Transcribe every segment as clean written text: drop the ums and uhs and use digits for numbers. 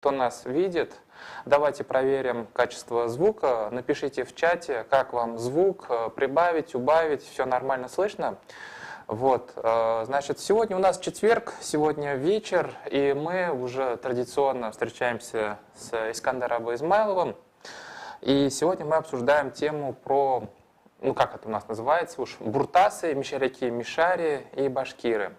кто нас видит. Давайте проверим качество звука. Напишите в чате, как вам звук, прибавить, убавить, все нормально слышно. Вот, значит, сегодня у нас четверг, сегодня вечер, и мы уже традиционно встречаемся с Искандаром Измайловым. И сегодня мы обсуждаем тему про, ну как это у нас называется уж, буртасы, мишаряки, мишари и башкиры.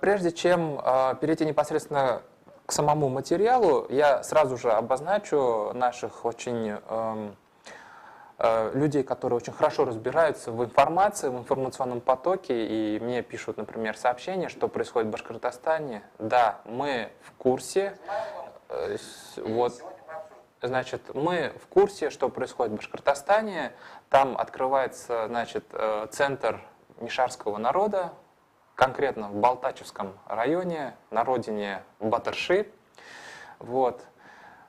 Прежде чем перейти непосредственно к самому материалу, я сразу же обозначу наших очень людей, которые очень хорошо разбираются в информации, в информационном потоке, и мне пишут, например, сообщения, что происходит в Башкортостане. Да, мы в курсе. Вот. Значит, мы в курсе, что происходит в Башкортостане. Там открывается, значит, центр мишарского народа, конкретно в Балтачевском районе, на родине Батырши, вот,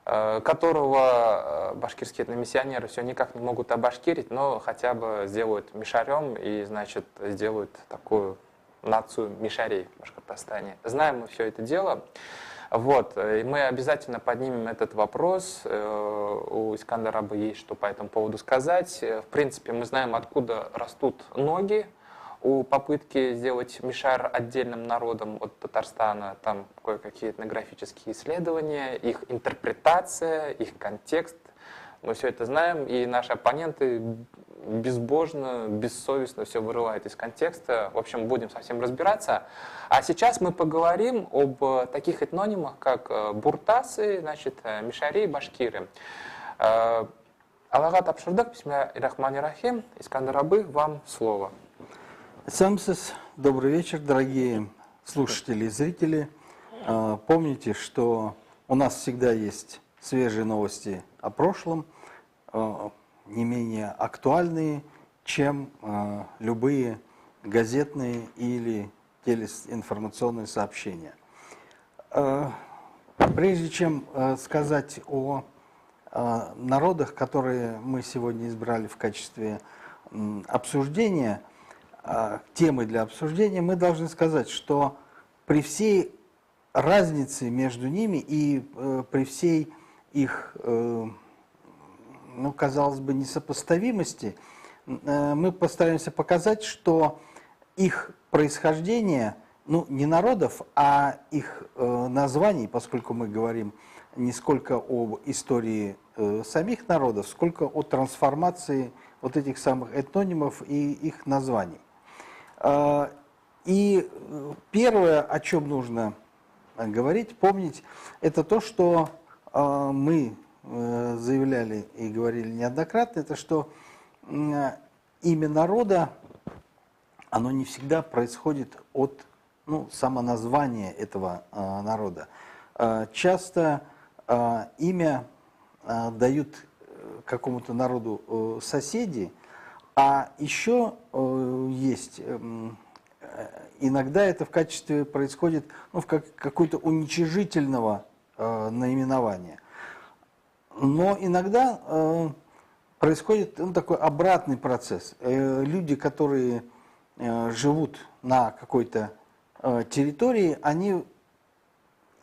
которого башкирские этномиссионеры все никак не могут обашкирить, но хотя бы сделают мишарем и, значит, сделают такую нацию мишарей в Башкортостане. Знаем мы все это дело. Вот, и мы обязательно поднимем этот вопрос. У Искандара есть что по этому поводу сказать. В принципе, мы знаем, откуда растут ноги у попытки сделать мишар отдельным народом от Татарстана. Там кое-какие этнографические исследования, их интерпретация, их контекст. Мы все это знаем, и наши оппоненты безбожно, бессовестно все вырывают из контекста. В общем, будем совсем разбираться. А сейчас мы поговорим об таких этнонимах, как буртасы, значит, мишари и башкиры. Аллаға тапшырдық, бисмиллахир-рахманир-рахим. Искандар Абы, вам слово. Самсис, добрый вечер, дорогие слушатели и зрители. Помните, что у нас всегда есть свежие новости о прошлом, не менее актуальные, чем любые газетные или телеинформационные сообщения. Прежде чем сказать о народах, которые мы сегодня избрали в качестве обсуждения, темы для обсуждения, мы должны сказать, что при всей разнице между ними и при всей их, ну, казалось бы, несопоставимости, мы постараемся показать, что их происхождение, ну, не народов, а их названий, поскольку мы говорим не сколько об истории самих народов, сколько о трансформации вот этих самых этнонимов и их названий. И первое, о чем нужно говорить, помнить, это то, что мы заявляли и говорили неоднократно, это что имя народа, оно не всегда происходит от, ну, самоназвания этого народа. Часто имя дают какому-то народу соседи, а еще есть, иногда это в качестве происходит, ну, в какое-то уничижительного наименования. Но иногда происходит, ну, такой обратный процесс. Люди, которые живут на какой-то территории, они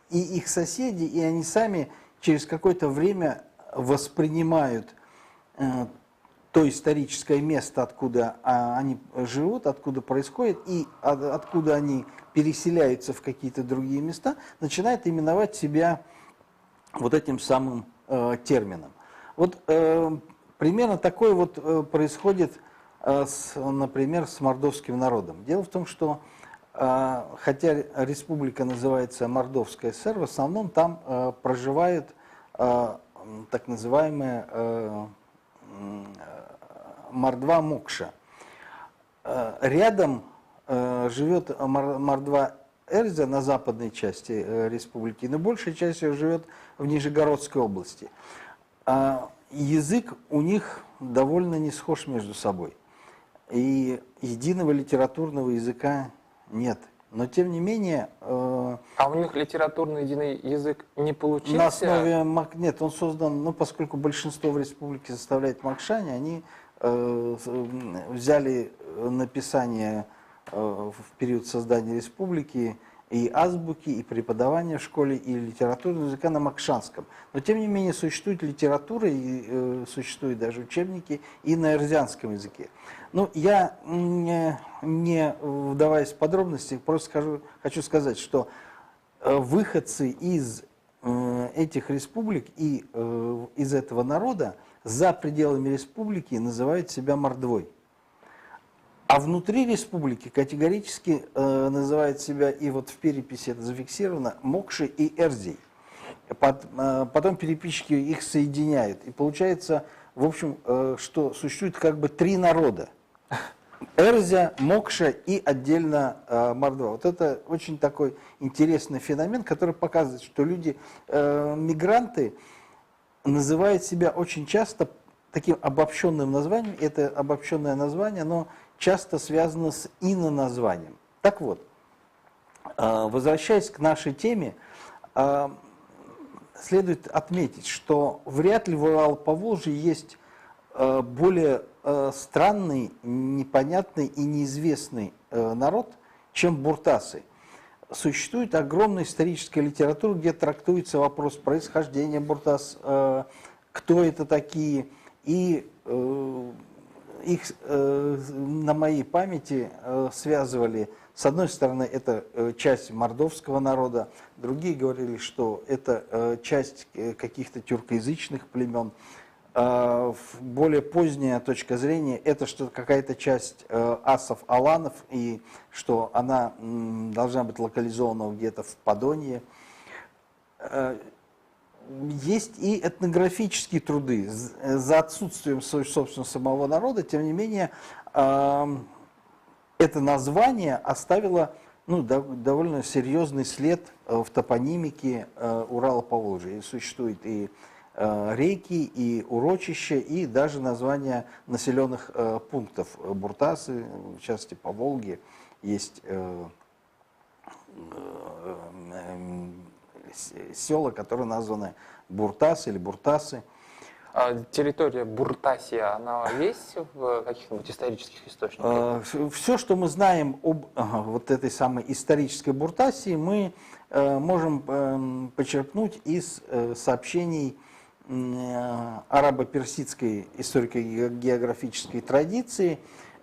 и их соседи, и они сами через какое-то время воспринимают то историческое место, откуда они живут, откуда происходит, и откуда они переселяются в какие-то другие места, начинают именовать себя вот этим самым термином. Вот примерно такое вот происходит, например, с мордовским народом. Дело в том, что хотя республика называется Мордовская ССР, в основном там проживают так называемые Мордва Мокша. Рядом живет Мордва Эрзя на западной части республики, но большая часть ее живет в Нижегородской области. Язык у них довольно не схож между собой. И единого литературного языка нет. Но тем не менее... А у них литературный единый язык не получился? На основе... Нет, он создан, ну, поскольку большинство в республике составляет макшане, они взяли написание в период создания республики и азбуки, и преподавания в школе, и литературного языка на макшанском. Но тем не менее существует литература, и существуют даже учебники и на эрзианском языке. Ну, я, не вдаваясь в подробности, просто хочу сказать, что выходцы из этих республик и из этого народа за пределами республики называют себя мордвой. А внутри республики категорически называют себя, и вот в переписи это зафиксировано, мокши и эрзий. Потом переписчики их соединяют. И получается, в общем, что существует как бы три народа. Эрзя, Мокша и отдельно Мордва. Вот это очень такой интересный феномен, который показывает, что люди, мигранты, называют себя очень часто таким обобщенным названием. Это обобщенное название, оно часто связано с иноназванием. Так вот, возвращаясь к нашей теме, следует отметить, что вряд ли в Урал-Поволжье есть более странный, непонятный и неизвестный народ, чем буртасы. Существует огромная историческая литература, где трактуется вопрос происхождения буртас, кто это такие, и их на моей памяти связывали, с одной стороны, это часть мордовского народа, другие говорили, что это часть каких-то тюркоязычных племен. Более поздняя точка зрения, это что какая-то часть асов-аланов, и что она должна быть локализована где-то в Подонье. Есть и этнографические труды за отсутствием, собственно, самого народа, тем не менее, это название оставило довольно серьезный след в топонимике Урала-Поволжья. И существует и реки, и урочища, и даже названия населенных пунктов. Буртасы, в частности, по Волге, есть села, которые названы Буртас или Буртасы. А территория Буртасия, она есть в каких-нибудь исторических источниках? Все, что мы знаем об вот этой самой исторической Буртасии, мы можем почерпнуть из сообщений арабо-персидской историко-географической традиции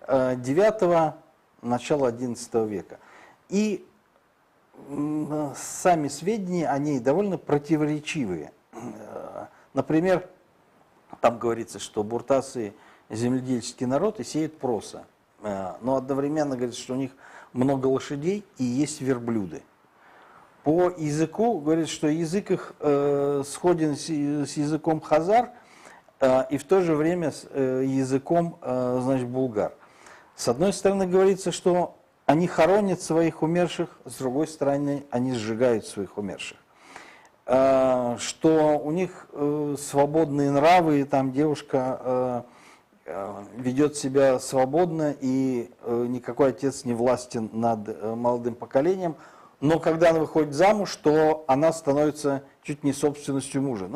IX – начала XI века. И сами сведения о ней довольно противоречивые. Например, там говорится, что буртасы – земледельческий народ и сеют проса. Но одновременно говорится, что у них много лошадей и есть верблюды. По языку говорится, что язык их сходен с языком хазар и в то же время с языком, значит, булгар. С одной стороны говорится, что они хоронят своих умерших, с другой стороны, они сжигают своих умерших. Что у них свободные нравы, и там девушка ведет себя свободно, и никакой отец не властен над молодым поколением. Но когда она выходит замуж, то она становится чуть не собственностью мужа.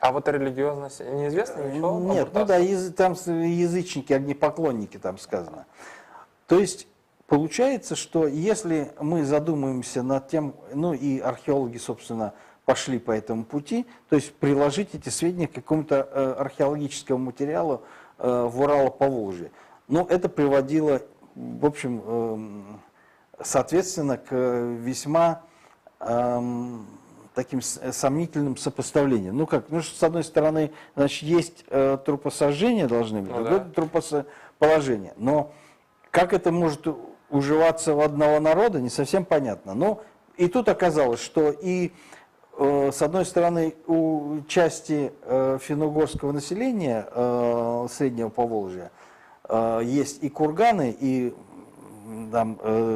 А вот религиозность неизвестно ничего? Нет, там язычники, огнепоклонники там сказано. То есть получается, что если мы задумаемся над тем, и археологи, собственно, пошли по этому пути, то есть приложить эти сведения к какому-то археологическому материалу в Урало-Поволжье. Это приводило, в общем, соответственно, к весьма таким сомнительным сопоставлениям. С одной стороны, значит, есть трупосожжения должны быть, другое трупоположение. Но как это может уживаться в одного народа, не совсем понятно. И тут оказалось, что и с одной стороны, у части финно-угорского населения Среднего Поволжья есть и курганы, и там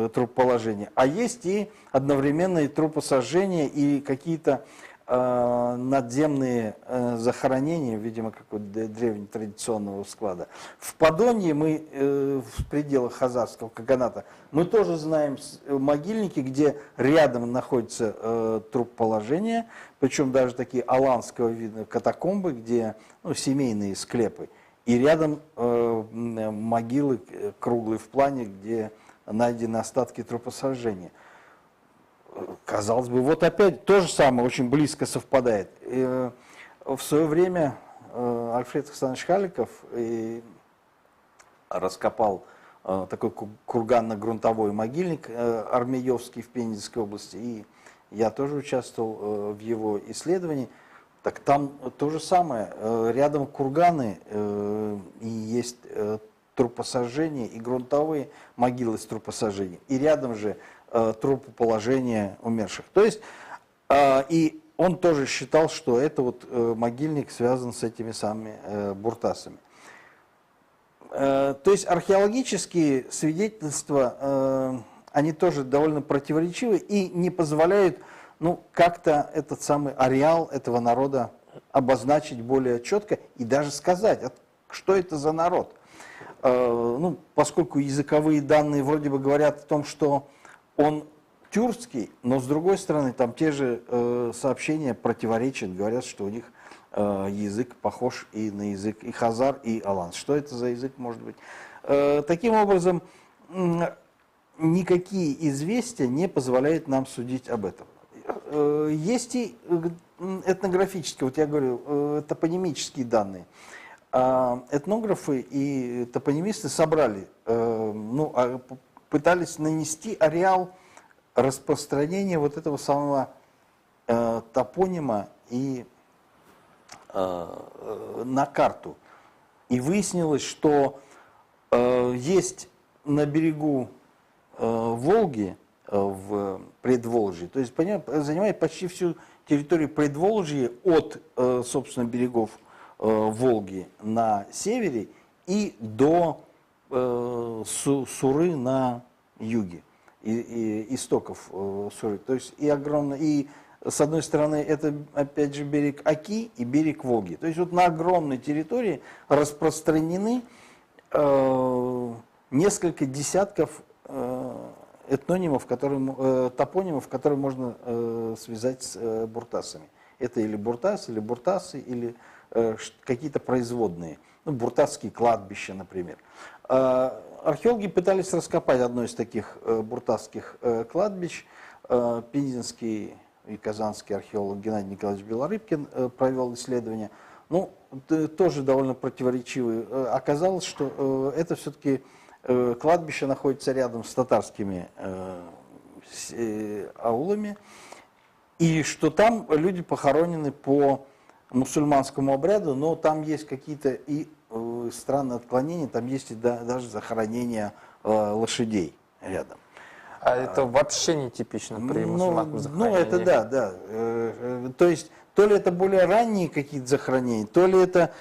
трупоположения, а есть и одновременно и трупосожжения, и какие-то надземные захоронения, видимо, какого-то древнетрадиционного склада. В Подонье мы, в пределах хазарского каганата, мы тоже знаем могильники, где рядом находится трупоположение, причем даже такие аланского вида катакомбы, где семейные склепы, и рядом могилы круглые в плане, где найдены остатки трупосожжения. казалось бы, вот опять то же самое, очень близко совпадает. В свое время Альфред Александрович Халиков раскопал такой курганно-грунтовой могильник Армеевский в Пензенской области, и я тоже участвовал в его исследовании. Так там то же самое, рядом курганы и есть трупосожжения и грунтовые могилы с трупосожжения, и рядом же трупоположение умерших. То есть, и он тоже считал, что это вот могильник связан с этими самыми буртасами. То есть археологические свидетельства, они тоже довольно противоречивы и не позволяют, ну, как-то этот самый ареал этого народа обозначить более четко и даже сказать, что это за народ. Ну, поскольку языковые данные вроде бы говорят о том, что он тюркский, но с другой стороны там те же сообщения противоречат, говорят, что у них язык похож и на язык и хазар, и алан. Что это за язык может быть? Таким образом, никакие известия не позволяют нам судить об этом. Есть и этнографические, вот я говорю, топонимические данные. Этнографы и топонимисты собрали, ну, пытались нанести ареал распространения вот этого самого топонима и на карту. И выяснилось, что есть на берегу Волги, в Предволжье, то есть занимает почти всю территорию Предволжья от, собственно, берегов Волги на севере и до Суры на юге, и истоков Суры. То есть и огромно, и с одной стороны это опять же берег Оки и берег Волги. То есть вот на огромной территории распространены несколько десятков этнонимов, топонимов, которые можно связать с буртасами. Это или буртас, или буртасы, или какие-то производные. Ну, буртасские кладбища, например. Археологи пытались раскопать одно из таких буртасских кладбищ. Пензенский и казанский археолог Геннадий Николаевич Белорыбкин провел исследование. Ну, тоже довольно противоречивый. Оказалось, что это все-таки кладбище находится рядом с татарскими аулами, и что там люди похоронены по мусульманскому обряду, но там есть какие-то и странные отклонения, там есть и даже захоронение лошадей рядом. А это вообще не типично при мусульманском захоронении? Ну, это да. То есть, то ли это более ранние какие-то захоронения, то ли это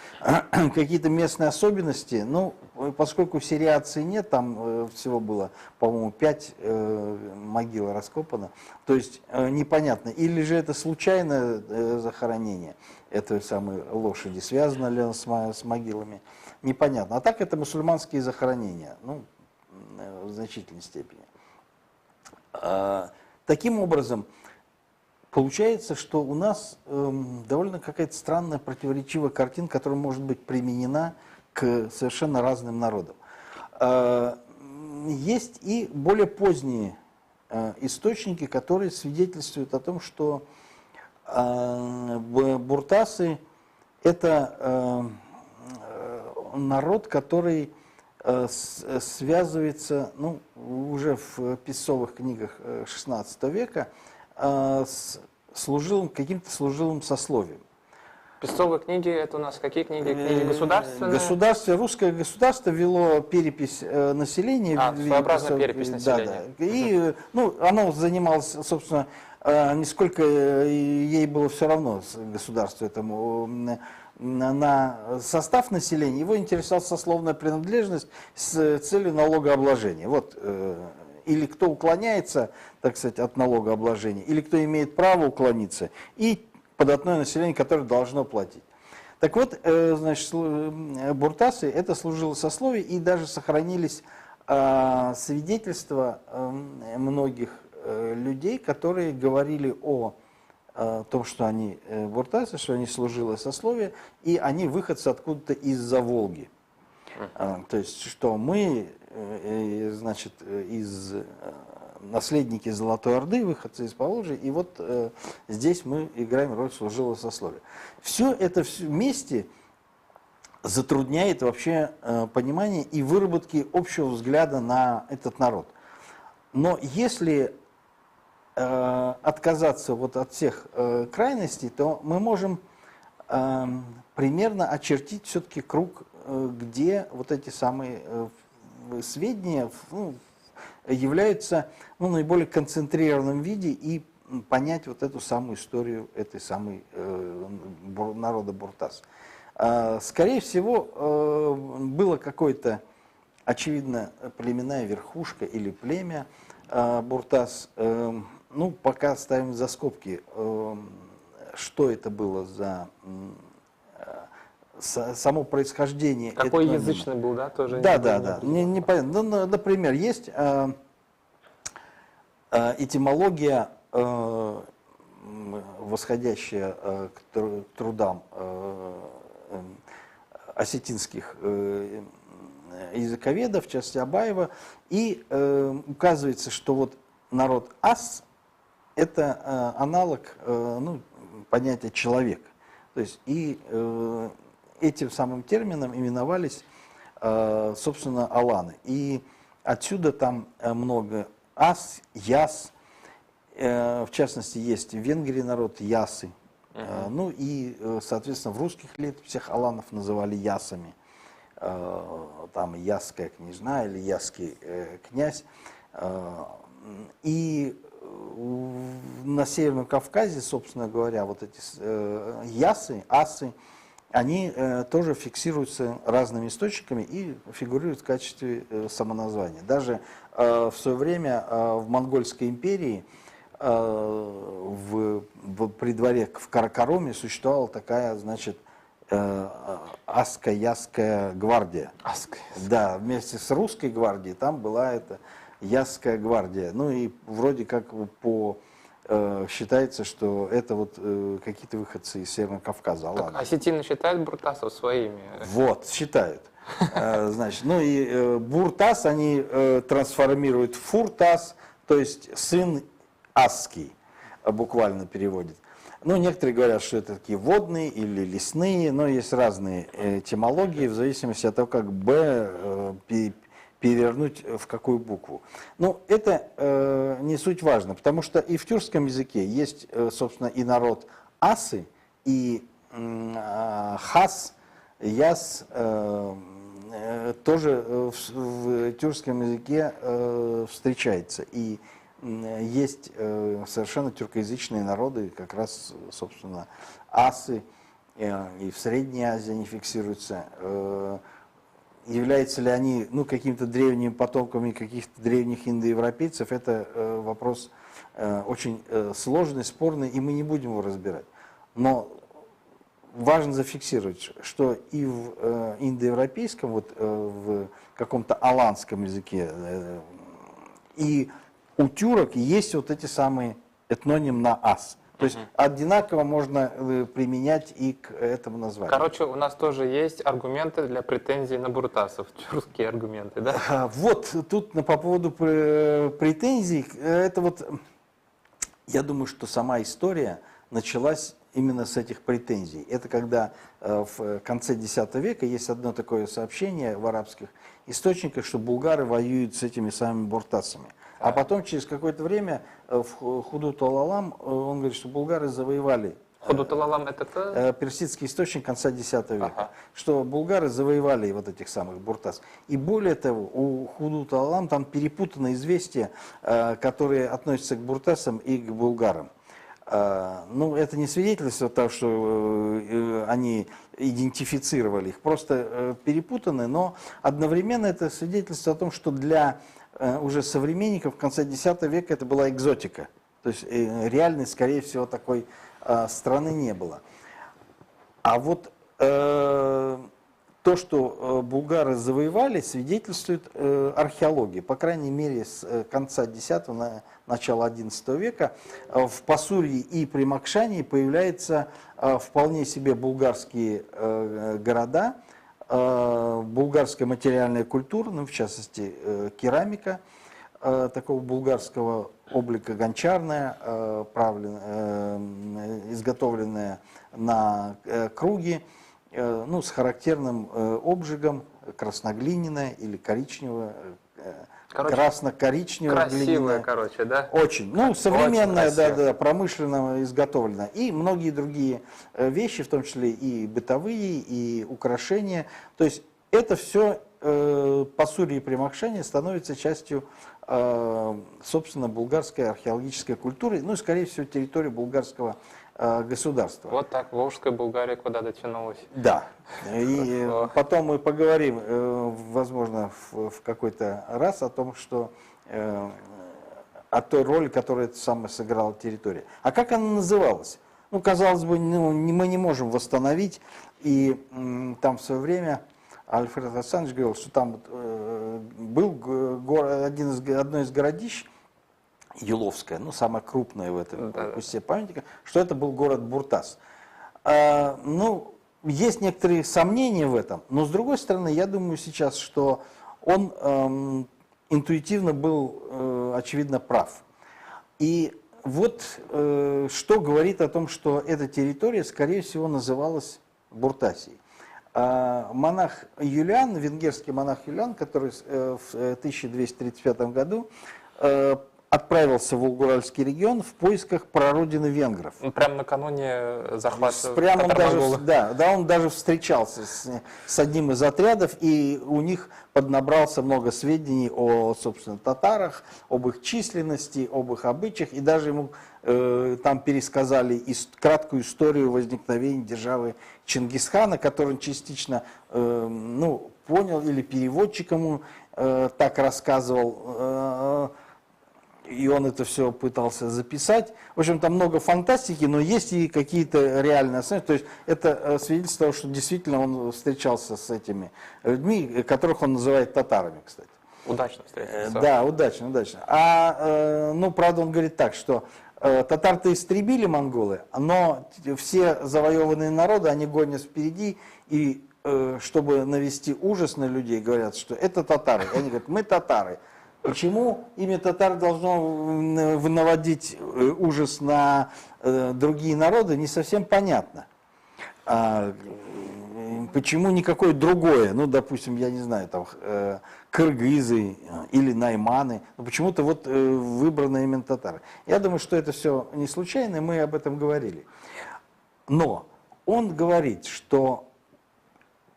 какие-то местные особенности. Ну, поскольку сириации нет, там всего было, по-моему, 5 могил раскопано. То есть, непонятно. Или же это случайное захоронение этой самой лошади, связано ли оно с могилами, непонятно. А так это мусульманские захоронения, ну, в значительной степени. Таким образом, получается, что у нас довольно какая-то странная противоречивая картина, которая может быть применена к совершенно разным народам. Есть и более поздние источники, которые свидетельствуют о том, что буртасы – это народ, который связывается, ну, уже в песцовых книгах XVI века с каким-то служилым сословием. Песцовые книги, это у нас какие книги? Книги государственные? Русское государство вело перепись населения. Своеобразная перепись населения. Да. И, ну, оно занималось, собственно, нисколько ей было все равно, государству этому, на состав населения. Его интересовала сословная принадлежность с целью налогообложения. Вот, или кто уклоняется, так сказать, от налогообложения, или кто имеет право уклониться, и податное население, которое должно платить. Так вот, значит, буртасы – это служило сословие, и даже сохранились свидетельства многих людей, которые говорили о том, что они буртасы, что они служилое сословие, и они выходцы откуда-то из-за Волги. То есть, что мы, значит, из наследники Золотой Орды, выходцы из Поволжья, и вот здесь мы играем роль служилого сословия. Все это вместе затрудняет вообще понимание и выработки общего взгляда на этот народ. Но если отказаться вот от всех крайностей, то мы можем примерно очертить все-таки круг, где вот эти самые сведения являются наиболее концентрированном виде и понять вот эту самую историю этой самой народа Буртас. Скорее всего, было какое-то, очевидно, племенная верхушка или племя Буртас. Ну, пока ставим за скобки, что это было за само происхождение. Какой язычный был, да, тоже? Да. Непонятно. Ну, например, есть этимология, восходящая к трудам осетинских языковедов, в частности Абаева, и указывается, что вот народ Ас – это аналог понятия человек. То есть и этим самым термином именовались, собственно, аланы. И отсюда там много ас, яс, в частности, есть в Венгрии народ ясы. Ну и, соответственно, в русских летописях аланов называли ясами. Там ясская княжна или ясский князь. И на Северном Кавказе, собственно говоря, вот эти ясы, асы, они тоже фиксируются разными источниками и фигурируют в качестве самоназвания. Даже в свое время в Монгольской империи при дворе в Каракаруме существовала такая, значит, Аска-Ясская гвардия. Да, вместе с русской гвардией там была эта Ясская гвардия. Ну и вроде как считается, что это вот какие-то выходцы из Северного Кавказа. Осетины считают буртасов своими? Вот, считают. Значит, ну и буртас они трансформируют в фуртас, то есть сын Асский, буквально переводит. Ну, некоторые говорят, что это такие водные или лесные, но есть разные этимологии, в зависимости от того, как «б» перевернуть в какую букву. Но это не суть важно, потому что и в тюркском языке есть, собственно, и народ асы, и хас, яс, тоже в тюркском языке встречается. И есть совершенно тюркоязычные народы, как раз, собственно, асы, и в Средней Азии они фиксируются. Являются ли они какими-то древними потомками каких-то древних индоевропейцев, это вопрос очень сложный, спорный, и мы не будем его разбирать. Но важно зафиксировать, что и в индоевропейском, вот в каком-то аланском языке, и у тюрок есть вот эти самые этноним на ас. То есть одинаково можно применять и к этому названию. Короче, у нас тоже есть аргументы для претензий на буртасов, тюркские аргументы, да? Вот, тут по поводу претензий, это вот, я думаю, что сама история началась именно с этих претензий. Это когда в конце X века есть одно такое сообщение в арабских источниках, что булгары воюют с этими самыми буртасами. А потом, через какое-то время, в Худут ал-Алам, он говорит, что булгары завоевали. Худут ал-Алам это кто? Персидский источник конца X века. Что булгары завоевали вот этих самых буртас. И более того, у Худут ал-Алам там перепутаны известия, которые относятся к буртасам и к булгарам. Ну, это не свидетельство того, что они идентифицировали их, просто перепутаны, но одновременно это свидетельство о том, что для уже современников в конце X века это была экзотика. То есть реальной, скорее всего, такой страны не было. А вот то, что булгары завоевали, свидетельствует археология. По крайней мере, с конца X на начало XI века в Пасурье и Примакшане появляются вполне себе булгарские города, булгарская материальная культура, ну, в частности, керамика, такого булгарского облика гончарная, изготовленная на круге, ну, с характерным обжигом, красноглиняная или коричневая, красно-коричневая красивая, глиняная. да? Очень. Ну, современная, Очень да, промышленно изготовленная. И многие другие вещи, в том числе и бытовые, и украшения. То есть это все Пасурье и Примакшане становится частью, собственно, булгарской археологической культуры, ну и, скорее всего, территории булгарского государства. Вот так Волжская Булгария куда дотянулась. Да. И потом мы поговорим, возможно, в какой-то раз о том, что о той роли, которую это самое сыграла территория. А как она называлась? Ну, казалось бы, мы не можем восстановить. И там в свое время Альфред Александрович говорил, что там был одно из городищ, Юловская, ну, самая крупная в этом кусте памятника, что это был город Буртас. Ну, есть некоторые сомнения в этом, но, с другой стороны, я думаю сейчас, что он интуитивно был, очевидно, прав. И вот что говорит о том, что эта территория, скорее всего, называлась Буртасией. Монах Юлиан, венгерский монах Юлиан, который в 1235 году отправился в Волгоуральский регион в поисках прародины венгров. Прямо накануне захвата Прямо он даже встречался с одним из отрядов, и у них поднабрался много сведений о, собственно, татарах, об их численности, об их обычаях, и даже ему там пересказали краткую историю возникновения державы Чингисхана, которую он частично ну, понял, или переводчик ему так рассказывал, и он это все пытался записать. В общем, там много фантастики, но есть и какие-то реальные основы. То есть это свидетельство того, что действительно он встречался с этими людьми, которых он называет татарами, кстати. Удачно встретился. Да, удачно. Ну, правда, он говорит так, что татар-то истребили монголы, но все завоеванные народы, они гонят впереди, и чтобы навести ужас на людей, говорят, что это татары. И они говорят, мы татары. Почему имя татар должно наводить ужас на другие народы, не совсем понятно. Почему никакое другое, ну, допустим, я не знаю, там, кыргызы или найманы, но почему-то вот выбрано именно татары. Я думаю, что это все не случайно, и мы об этом говорили. Но он говорит, что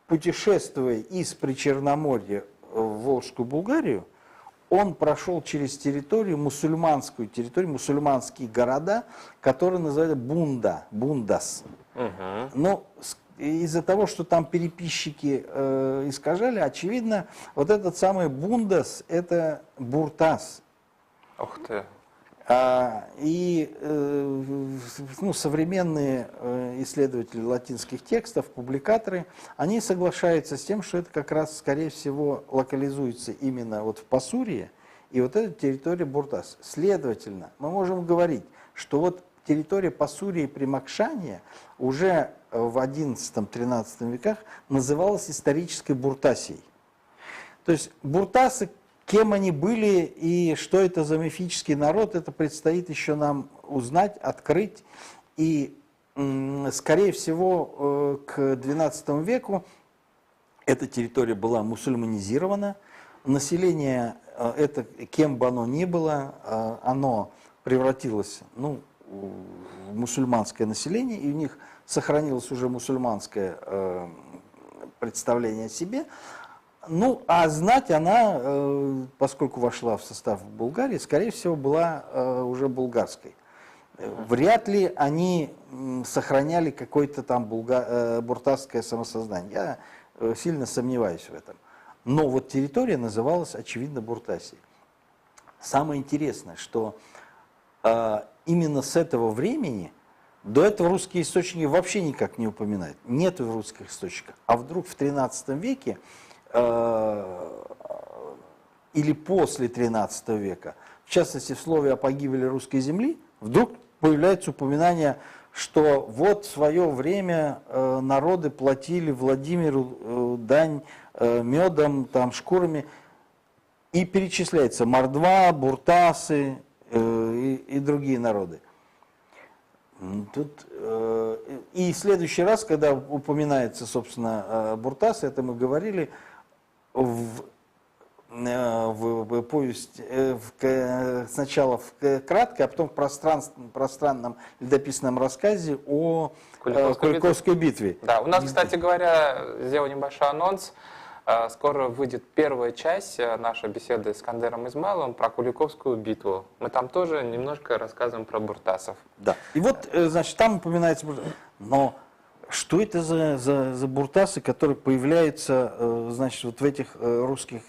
путешествуя из Причерноморья в Волжскую Булгарию, он прошел через территорию, мусульманские города, которые называют Бундас. Но из-за того, что там переписчики искажали, очевидно, вот этот самый Бундас – это Буртас. Ух ты. Современные исследователи латинских текстов, публикаторы, они соглашаются с тем, что это как раз, скорее всего, локализуется именно вот в Пасурье, и вот эта территория Буртас. Следовательно, мы можем говорить, что вот территория Пасурья и Примакшания уже в XI-XIII веках называлась исторической Буртасией. То есть буртасы, кем они были и что это за мифический народ, это предстоит еще нам узнать, открыть. И, скорее всего, к XII веку эта территория была мусульманизирована. Население, это, кем бы оно ни было, оно превратилось в мусульманское население, и у них сохранилось уже мусульманское представление о себе. Ну, а знать она, поскольку вошла в состав Булгарии, скорее всего, была уже булгарской. Вряд ли они сохраняли какое-то там буртасское самосознание. Я сильно сомневаюсь в этом. Но вот территория называлась, очевидно, Буртасией. Самое интересное, что именно с этого времени, до этого русские источники вообще никак не упоминают. Нет в русских источниках. А вдруг в XIII веке или после XIII века, в частности в слове о погибели русской земли, вдруг появляется упоминание, что вот в свое время народы платили Владимиру дань медом, там, шкурами. И перечисляется мордва, буртасы и другие народы. Тут, и в следующий раз, когда упоминается, собственно, буртасы, это мы говорили в повесть, сначала кратко, а потом в пространном летописном рассказе о Куликовской битве. Да, у нас, кстати говоря, сделал небольшой анонс. Скоро выйдет первая часть нашей беседы с Искандером Измайловым про Куликовскую битву. Мы там тоже немножко рассказываем про буртасов. Да. И вот, значит, там упоминается буртасы. Но что это за буртасы, которые появляются, значит, вот в этих русских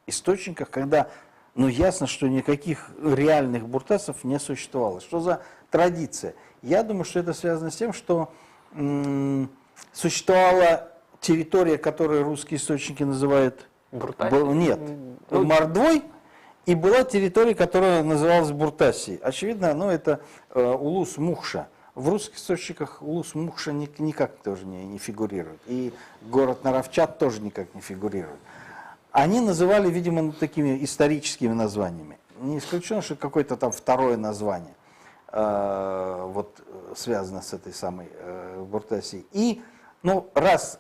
источниках, когда, ну, ясно, что никаких реальных буртасов не существовало. Что за традиция? Я думаю, что это связано с тем, что существовала территория, которую русские источники называют Мордвой, и была территория, которая называлась Буртасией. Очевидно, ну, это Улус-Мухша. В русских источниках Улус-Мухша никак тоже не фигурирует. И город Наровчат тоже никак не фигурирует. Они называли, видимо, такими историческими названиями. Не исключено, что какое-то там второе название вот, связано с этой самой Буртасией. И, ну, раз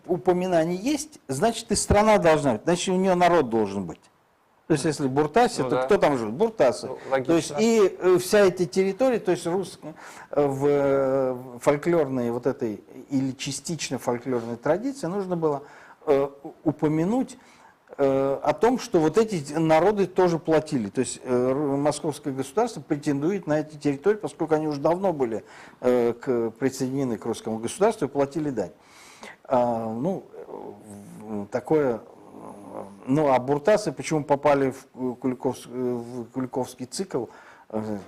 упоминание есть, значит, и страна должна быть, значит, у нее народ должен быть. То есть, если Буртасия, ну, то да. Кто там живет? Буртасы. Ну, то есть, и вся эта территория, то есть, в фольклорной вот этой, или частично фольклорной традиции, нужно было упомянуть о том, что вот эти народы тоже платили. То есть московское государство претендует на эти территории, поскольку они уже давно были присоединены к русскому государству и платили дань. Ну, такое... Ну, а буртасы почему попали в Куликовский цикл,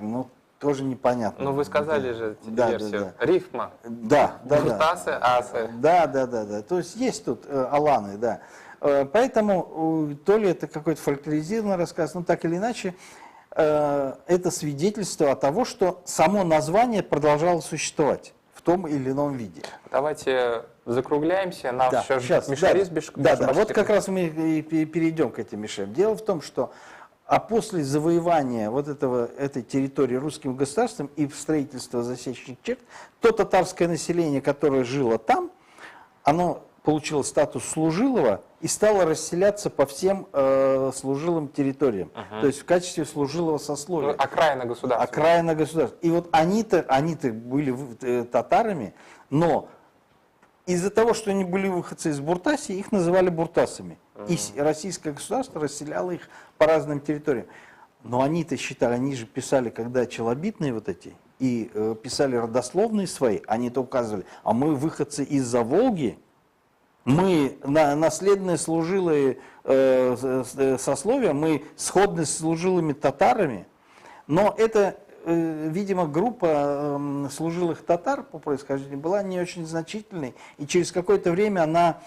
ну, тоже непонятно. Ну, вы сказали же версию. Да. Рифма. Да, да. Буртасы, асы. Да. То есть есть тут аланы, да. Поэтому то ли это какой-то фольклоризированный рассказ, но так или иначе, это свидетельство того, что само название продолжало существовать в том или ином виде. Давайте закругляемся. Нам да, еще сейчас, мишарис да, вот как раз мы и перейдем к этим мишарям. Дело в том, что после завоевания вот этой территории русским государством и строительства засечных черт, то татарское население, которое жило там, оно получило статус служилого и стало расселяться по всем служилым территориям. То есть в качестве служилого сословия. Ну, окраина государства. Окраина государства. И вот они-то были татарами, но из-за того, что они были выходцы из Буртасии, их называли буртасами. И российское государство расселяло их по разным территориям. Но они-то считали, они же писали, когда челобитные вот эти, и писали родословные свои, они-то указывали, а мы выходцы из-за Волги, мы наследные служилые сословия, мы сходны с служилыми татарами, но это, видимо, группа служилых татар по происхождению была не очень значительной, и через какое-то время она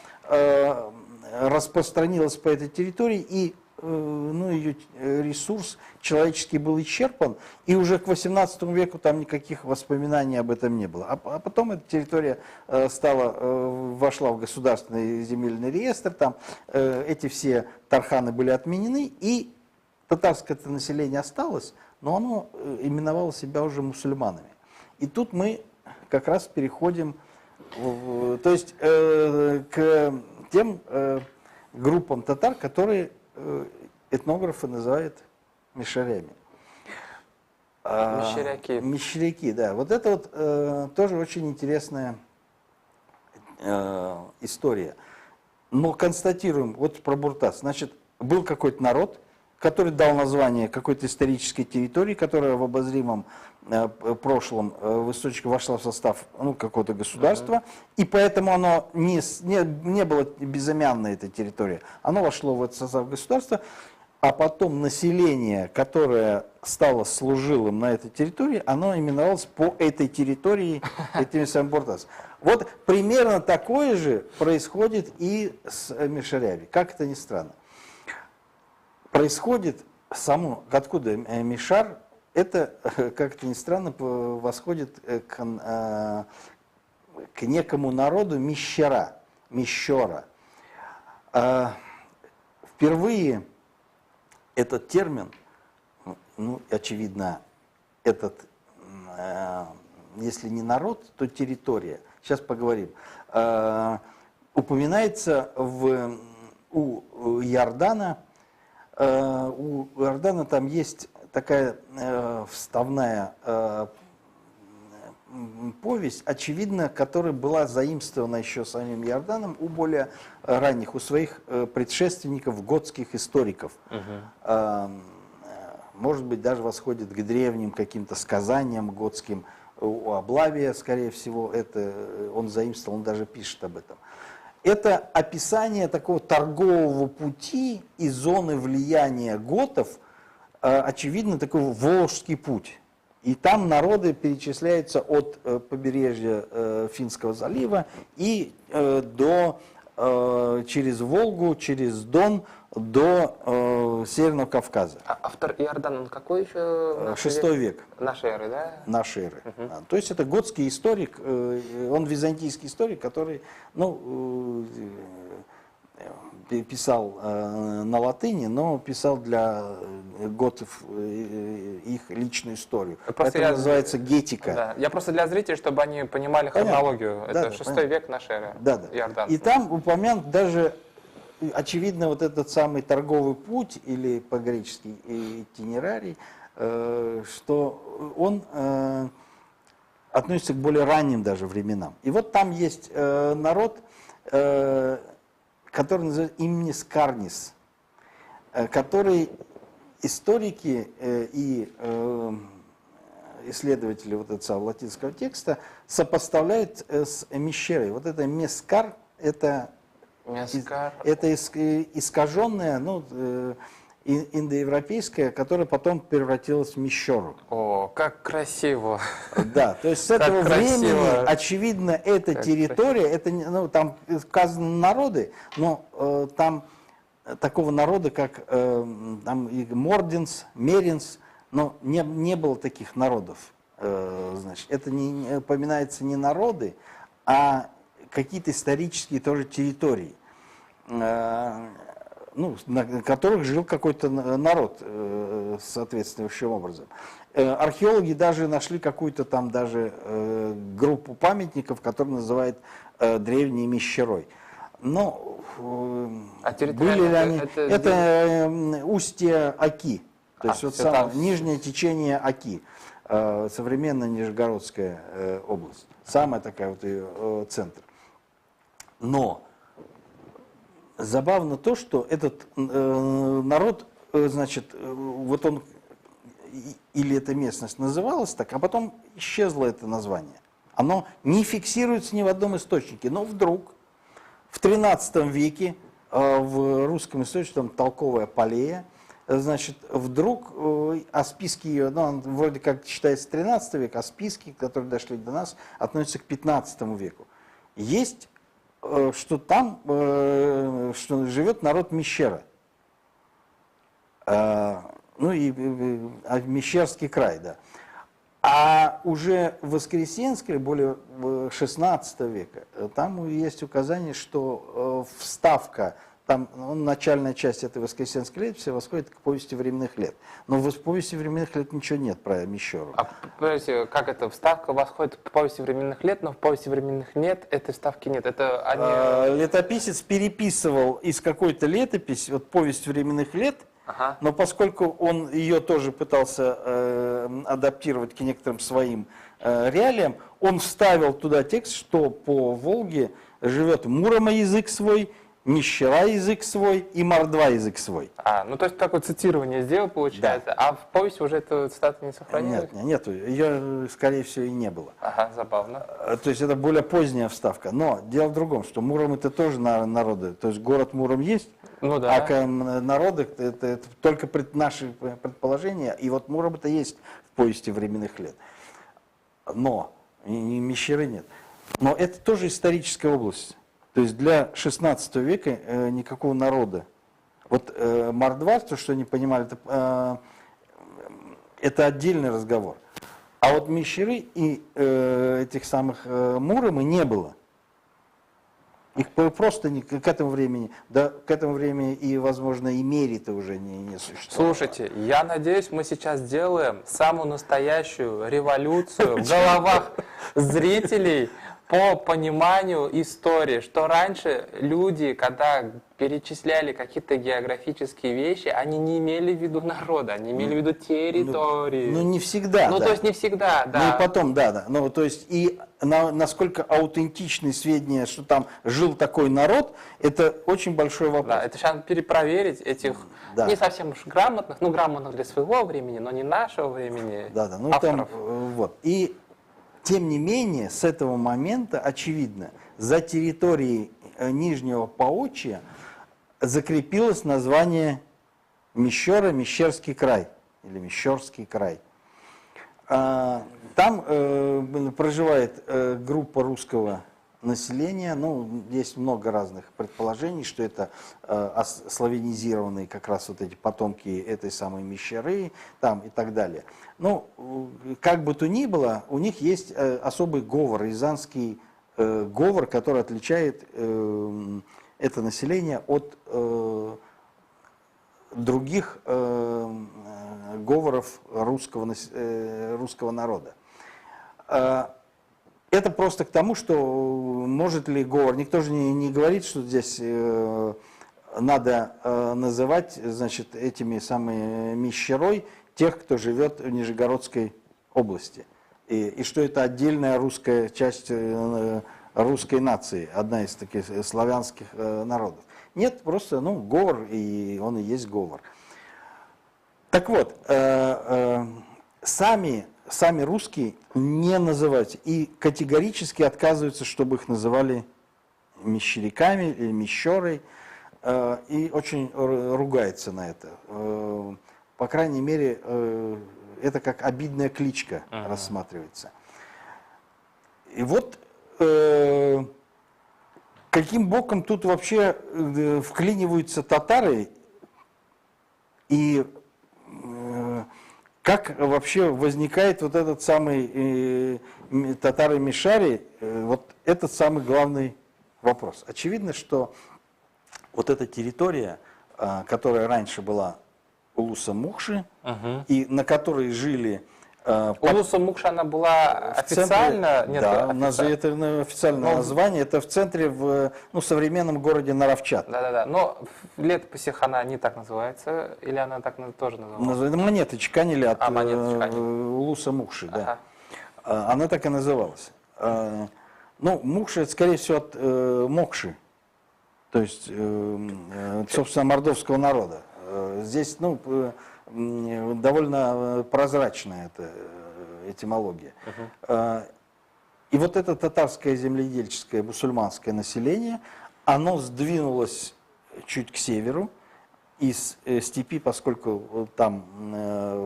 распространилась по этой территории, и ну, ее ресурс человеческий был исчерпан, и уже к XVIII веку там никаких воспоминаний об этом не было. А потом эта территория вошла в государственный земельный реестр, там эти все тарханы были отменены, и татарское население осталось, но оно именовало себя уже мусульманами. И тут мы как раз переходим то есть, к тем группам татар, которые этнографы называют мишарями. Мещеряки. Мещеряки, да. Вот это вот тоже очень интересная история. Но констатируем, вот про Буртас. Значит, был какой-то народ, который дал название какой-то исторической территории, которая в обозримом прошлом в источнике вошла в состав какого-то государства, и поэтому оно не было безымянной, этой территории. Оно вошло в этот состав государства, а потом население, которое стало служилым на этой территории, оно именовалось по этой территории этими самыми буртасами. Вот примерно такое же происходит и с мишарями, как это ни странно. Происходит откуда мишар, это, как это ни странно, восходит к некому народу мещера. впервые этот термин, ну, очевидно, этот, если не народ, то территория, сейчас поговорим, упоминается у Иордана. У Иордана там есть такая вставная повесть, очевидно, которая была заимствована еще самим Иорданом у более ранних, у своих предшественников, готских историков. Может быть, даже восходит к древним каким-то сказаниям готским. У Облавия, скорее всего, это он заимствовал, он даже пишет об этом. Это описание такого торгового пути и зоны влияния готов, очевидно, такой Волжский путь. И там народы перечисляются от побережья Финского залива и через Волгу, через Дон до Северного Кавказа. А автор Иордан, он какой еще? 6 век. Нашей эры, да? Нашей эры. То есть это готский историк, он византийский историк, который, ну, писал на латыни, но писал для готов их личную историю. Это называется гетика. Да. Я просто для зрителей, чтобы они понимали хронологию. Да, это 6 век нашей эры. Да. Иордан. И там упомянут даже, очевидно, вот этот самый торговый путь, или по-гречески итинерарий, что он относится к более ранним даже временам. И вот там есть народ, который называется Имнис Карнис, который историки и исследователи вот этого латинского текста сопоставляют с Мещерой. Вот это Мескар, это искаженное, ну, индоевропейское, которое потом превратилось в Мещеру. О, как красиво! Да, то есть с этого времени, очевидно, эта территория, это, ну, там сказаны народы, но там такого народа, как там и Морденс, Меринс, но не было таких народов. Значит, это не упоминается не народы, а какие-то исторические тоже территории, ну, на которых жил какой-то народ соответствующим образом. Археологи даже нашли какую-то там даже группу памятников, которые называют древней Мещерой. Но были ли они... Это устье Оки, то есть вот самое нижнее течение Оки, современная Нижегородская область. Самая такая вот ее центр. Но забавно то, что этот народ, значит, вот он, или эта местность называлась так, а потом исчезло это название. Оно не фиксируется ни в одном источнике, но вдруг в XIII веке в русском источнике, там толковая Полея, значит, вдруг о списке ее, ну, он вроде как считается 13 век, а списки, которые дошли до нас, относятся к 15 веку. Есть, что там что живет народ Мещера. Ну и Мещерский край, да. А уже в Воскресенской, более 16 века, там есть указание, что вставка, там начальная часть этой Воскресенской летописи восходит к повести временных лет. Но в повести временных лет ничего нет про Мещеру. А подождите, как это, вставка восходит к повести временных лет, но в повести временных нет, этой вставки нет? Это они... Летописец переписывал из какой-то летописи, вот повесть временных лет, но поскольку он ее тоже пытался адаптировать к некоторым своим реалиям, он вставил туда текст, что по Волге живет Мурома язык свой, Мещера язык свой и Мордва язык свой. Ну то есть такое цитирование сделал, получается, да. А в повести уже эту цитату не сохранилось? Нету, ее, скорее всего, и не было. Ага, забавно. То есть это более поздняя вставка. Но дело в другом, что Муром это тоже народы, то есть город Муром есть, ну, да. А народы это только наши предположения, и вот Муром это есть в повести временных лет. Но Мещеры нет. Но это тоже историческая область. То есть для 16 века никакого народа. Вот Мордва, то, что они понимали, это отдельный разговор. А вот Мещеры и этих самых Муромы не было. Их просто к этому времени, да, к этому времени и, возможно, и мере-то уже не существовало. Слушайте, я надеюсь, мы сейчас делаем самую настоящую революцию в головах зрителей по пониманию истории, что раньше люди, когда перечисляли какие-то географические вещи, они не имели в виду народа, они имели в виду территории. Ну, не всегда, Ну, да. то есть не всегда, да. Ну, и потом, да. Ну, то есть, и насколько аутентичны сведения, что там жил такой народ, это очень большой вопрос. Да, это сейчас перепроверить этих не совсем уж грамотных, ну, грамотных для своего времени, но не нашего времени Ну, авторов. там, вот. И тем не менее, с этого момента, очевидно, за территорией Нижнего Поочья закрепилось название Мещера, Мещерский край, или Мещерский край. Там проживает группа русского населения, ну, есть много разных предположений, что это славянизированные как раз вот эти потомки этой самой Мещеры, там и так далее. Ну, как бы то ни было, у них есть особый говор, рязанский говор, который отличает это население от других говоров русского народа. Это просто к тому, что может ли говор, никто же не говорит, что здесь надо называть, значит, этими самыми Мещерой тех, кто живет в Нижегородской области. И что это отдельная русская часть русской нации, одна из таких славянских народов. Нет, просто, ну, говор, и он и есть говор. Так вот, сами русские не называют и категорически отказываются, чтобы их называли мещеряками или мещерой, и очень ругается на это. По крайней мере, это как обидная кличка рассматривается. И вот каким боком тут вообще вклиниваются татары, и как вообще возникает вот этот самый татаро-мишари, вот этот самый главный вопрос. Очевидно, что вот эта территория, которая раньше была Улуса-Мукши, и на которой жили... Улуса-Мукши, она была официально? Нет, да, это официальное название, это в центре, в современном городе Наровчат. Да. Но в летописях она не так называется, или она так тоже называлась? Монеты чеканили от Улуса-Мукши, да. Она так и называлась. Ну, Мукши, это, скорее всего, от Мокши, то есть, собственно, мордовского народа. Здесь, довольно прозрачная эта этимология. И вот это татарское земледельческое мусульманское население, оно сдвинулось чуть к северу из степи, поскольку там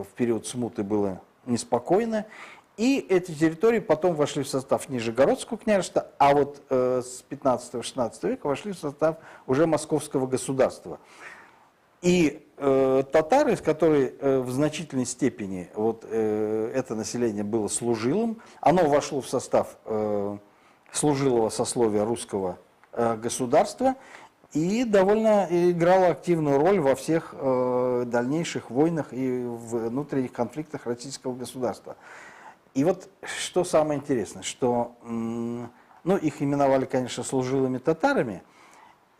в период смуты было неспокойно, и эти территории потом вошли в состав Нижегородского княжества, а вот с 15-16 века вошли в состав уже Московского государства. И татары, которые в значительной степени, вот это население было служилым, оно вошло в состав служилого сословия русского государства и довольно играло активную роль во всех дальнейших войнах и внутренних конфликтах российского государства. И вот что самое интересное, что их именовали, конечно, служилыми татарами,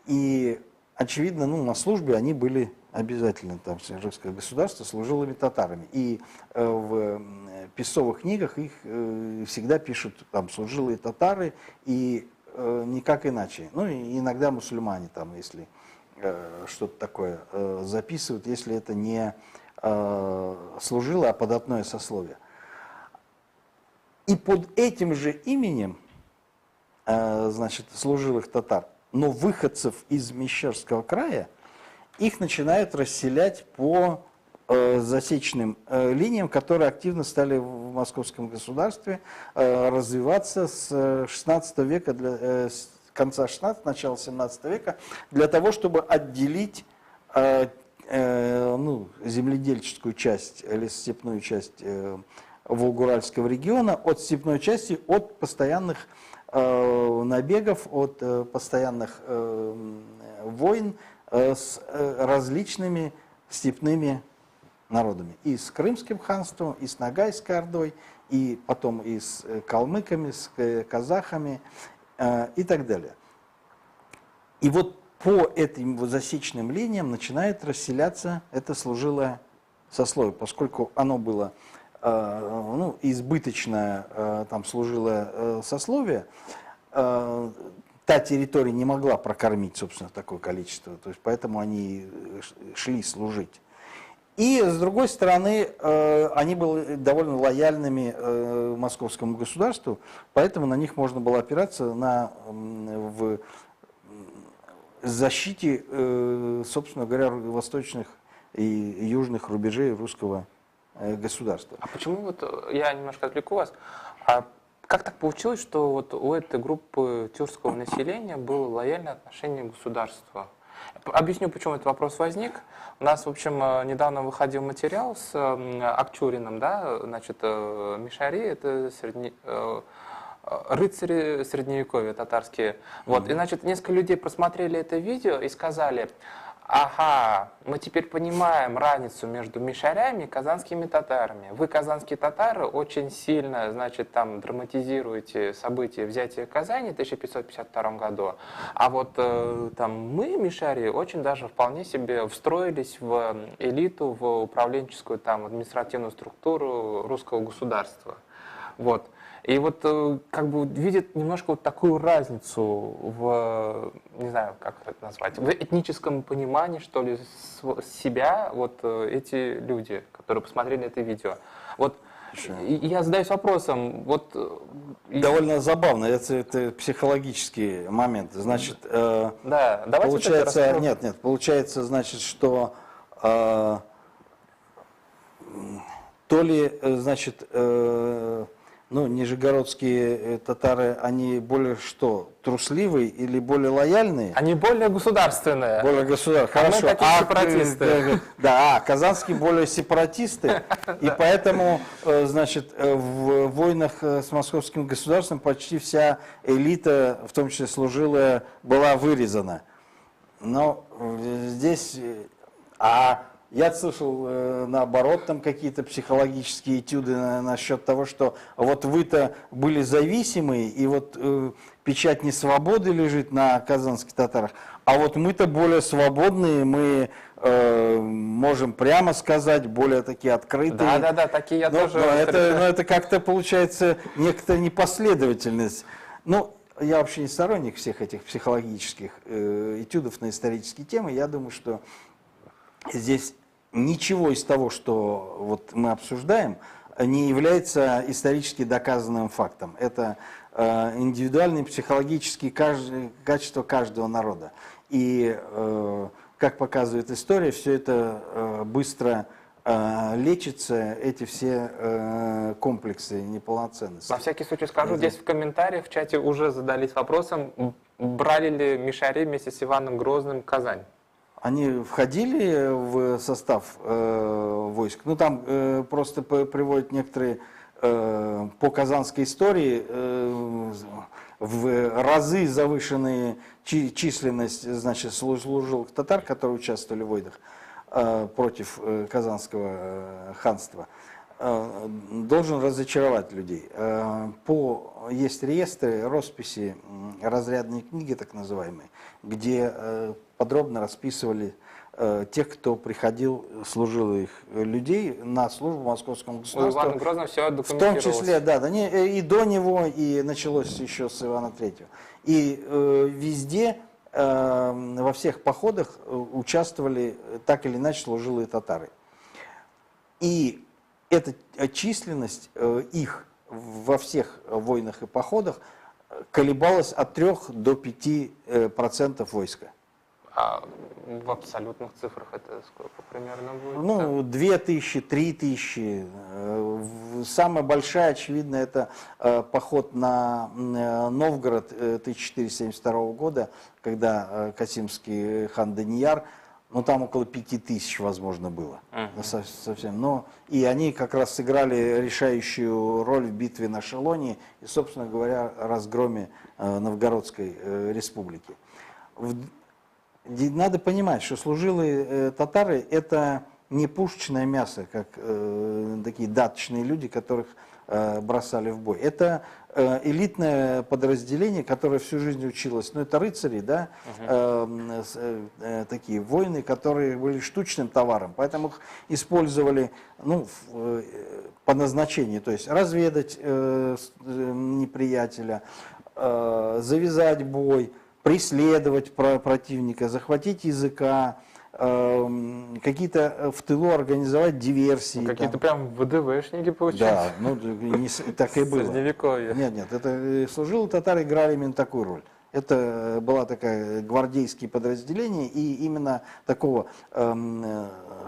и очевидно, на службе они были обязательно, там, русское государство, служилыми татарами. И в писовых книгах их всегда пишут, там, служилые татары, и никак иначе. Ну, и иногда мусульмане, там, если что-то такое записывают, если это не служилое, а податное сословие. И под этим же именем, значит, служилых татар, но выходцев из Мещерского края, их начинают расселять по засечным линиям, которые активно стали в московском государстве развиваться с 16 века, с конца 16, начала 17 века, для того, чтобы отделить земледельческую часть, лесостепную часть Волгоуральского региона от степной части, от постоянных набегов, от постоянных войн с различными степными народами. И с Крымским ханством, и с Ногайской ордой, и потом и с калмыками, с казахами и так далее. И вот по этим вот засечным линиям начинает расселяться это служилое сословие, поскольку оно было избыточное, там служилое сословие, та территория не могла прокормить, собственно, такое количество, то есть поэтому они шли служить. И, с другой стороны, они были довольно лояльными московскому государству, поэтому на них можно было опираться в защите, собственно говоря, восточных и южных рубежей русского государства. А почему, вот я немножко отвлеку вас, а как так получилось, что вот у этой группы тюркского населения было лояльное отношение к государству? Объясню, почему этот вопрос возник. У нас, в общем, недавно выходил материал с Акчуриным, да, значит, Мишари, это рыцари средневековья татарские. Вот, и, значит, несколько людей просмотрели это видео и сказали: ага, мы теперь понимаем разницу между мишарями и казанскими татарами. Вы, казанские татары, очень сильно, значит, там драматизируете события взятия Казани в 1552 году, а вот там мы, мишари, очень даже вполне себе встроились в элиту, в управленческую, там, административную структуру русского государства. Вот. И вот как бы видит немножко вот такую разницу в, не знаю, как это назвать, в этническом понимании, что ли, себя вот эти люди, которые посмотрели это видео. Вот я задаюсь вопросом, вот... Довольно забавно, это психологический момент. Значит, да, давайте получается, нет, получается, значит, что то ли, значит, нижегородские татары, они более что, трусливые или более лояльные? Они более государственные. Более государственные, хорошо. Мы такие сепаратисты. Да, казанские более сепаратисты, и поэтому, значит, в войнах с московским государством почти вся элита, в том числе служилая, была вырезана. Но здесь... Я слышал, наоборот, там какие-то психологические этюды насчет того, что вот вы-то были зависимые, и вот печать несвободы лежит на казанских татарах, а вот мы-то более свободные, мы можем прямо сказать, более такие открытые. Да, такие я тоже... это как-то получается некоторая непоследовательность. Я вообще не сторонник всех этих психологических этюдов на исторические темы. Я думаю, что здесь ничего из того, что вот мы обсуждаем, не является исторически доказанным фактом. Это индивидуальные психологические качества каждого народа. И, как показывает история, все это быстро лечится, эти все комплексы неполноценности. На всякий случай скажу, здесь в комментариях в чате уже задались вопросом, брали ли мишари вместе с Иваном Грозным Казань? Они входили в состав войск. Там просто приводят некоторые по казанской истории в разы завышенные численность, значит, служилых татар, которые участвовали в войнах против Казанского ханства, должен разочаровать людей. Есть реестры, росписи, разрядные книги так называемые, где подробно расписывали тех, кто приходил, служилых людей на службу московскому государству. У Ивана Грозного все в документировалось. том числе, и до него, и началось еще с Ивана III. И везде, во всех походах участвовали так или иначе служилые татары. И эта численность их во всех войнах и походах колебалась от 3 до 5% войска. А в абсолютных цифрах это сколько примерно будет? 2000, 3000. Самая большая, очевидно, это поход на Новгород 1472 года, когда Касимский хан Данияр ну там около 5000, возможно, было. Совсем. Но и они как раз сыграли решающую роль в битве на Шелоне и, собственно говоря, разгроме Новгородской республики. Надо понимать, что служилые татары это не пушечное мясо, как такие даточные люди, которых бросали в бой. Это элитное подразделение, которое всю жизнь училось. Ну, это рыцари, да, такие воины, которые были штучным товаром. Поэтому их использовали, ну, по назначению. То есть разведать неприятеля, завязать бой, преследовать противника, захватить языка, какие-то в тылу организовать диверсии. Ну, какие-то прям ВДВшники получаются. Да, ну так и было. Средневековье. Нет, это служилые татары играли именно такую роль. Это была такая гвардейские подразделения и именно такого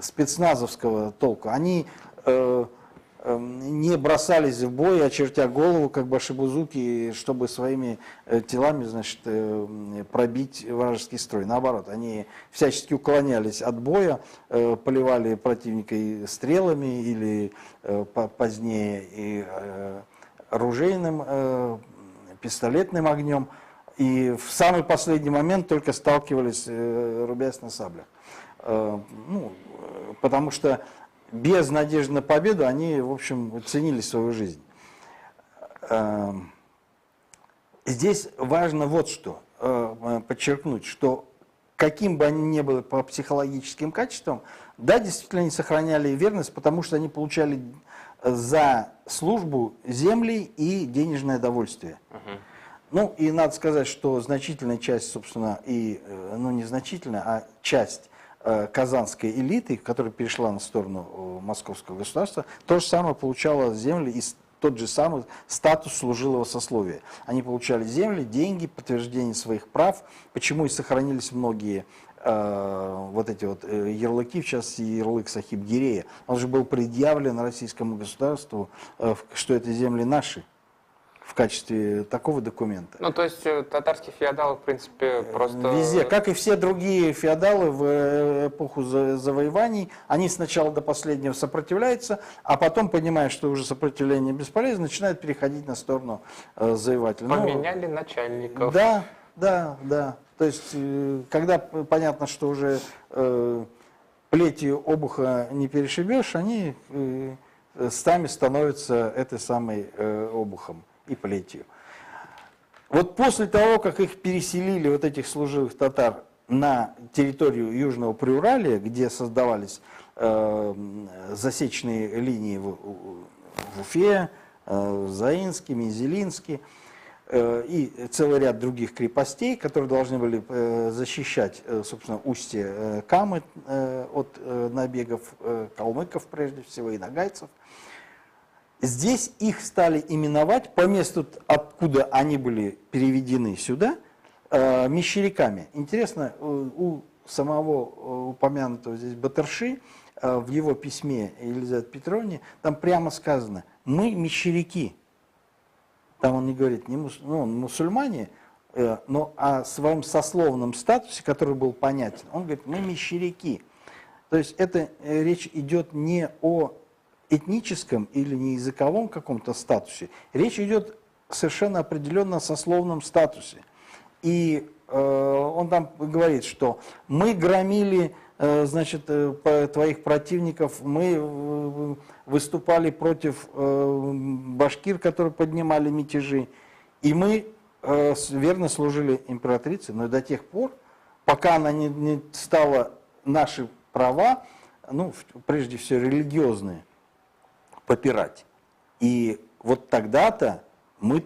спецназовского толка. Они не бросались в бой, очертя голову, как башибузуки, чтобы своими телами, значит, пробить вражеский строй. Наоборот, они всячески уклонялись от боя, поливали противника и стрелами или позднее и оружейным, пистолетным огнем. И в самый последний момент только сталкивались, рубясь на саблях. Ну, потому что без надежды на победу они, в общем, ценили свою жизнь. Здесь важно вот что подчеркнуть, что каким бы они ни были по психологическим качествам, да, действительно они сохраняли верность, потому что они получали за службу земли и денежное довольствие. Ну, и надо сказать, что значительная часть, собственно, и, ну, не значительная, а часть казанской элиты, которая перешла на сторону московского государства, то же самое получала земли и тот же самый статус служилого сословия. Они получали земли, деньги, подтверждение своих прав, почему и сохранились многие вот эти вот ярлыки, в частности ярлык Сахиб-Гирея. Он же был предъявлен российскому государству, что это земли наши, в качестве такого документа. Ну, то есть татарские феодалы, в принципе, просто... Везде, как и все другие феодалы в эпоху завоеваний, они сначала до последнего сопротивляются, а потом, понимая, что уже сопротивление бесполезно, начинают переходить на сторону завоевателя. Поменяли начальников. Да. То есть, когда понятно, что уже плетью обуха не перешибешь, они сами становятся этой самой обухом и плетью. Вот после того, как их переселили, вот этих служилых татар, на территорию Южного Приуралия, где создавались засечные линии в Уфе, в Заинске, Мензелинске, и целый ряд других крепостей, которые должны были защищать, собственно, устье Камы от набегов калмыков, прежде всего, и нагайцев. Здесь их стали именовать, по месту, откуда они были переведены сюда, мещеряками. Интересно, у самого упомянутого здесь Батырши, в его письме Елизавете Петровне, там прямо сказано: «Мы мещеряки». Там он не говорит, ну, он мусульмане, но о своем сословном статусе, который был понятен, он говорит: мы мещеряки. То есть это речь идет не о этническом или не языковом каком-то статусе, речь идет совершенно определенно о сословном статусе. И он там говорит, что мы громили, значит, твоих противников, мы выступали против башкир, которые поднимали мятежи, и мы верно служили императрице, но до тех пор, пока она не стала наши права, ну, прежде всего религиозные, попирать. И вот тогда-то мы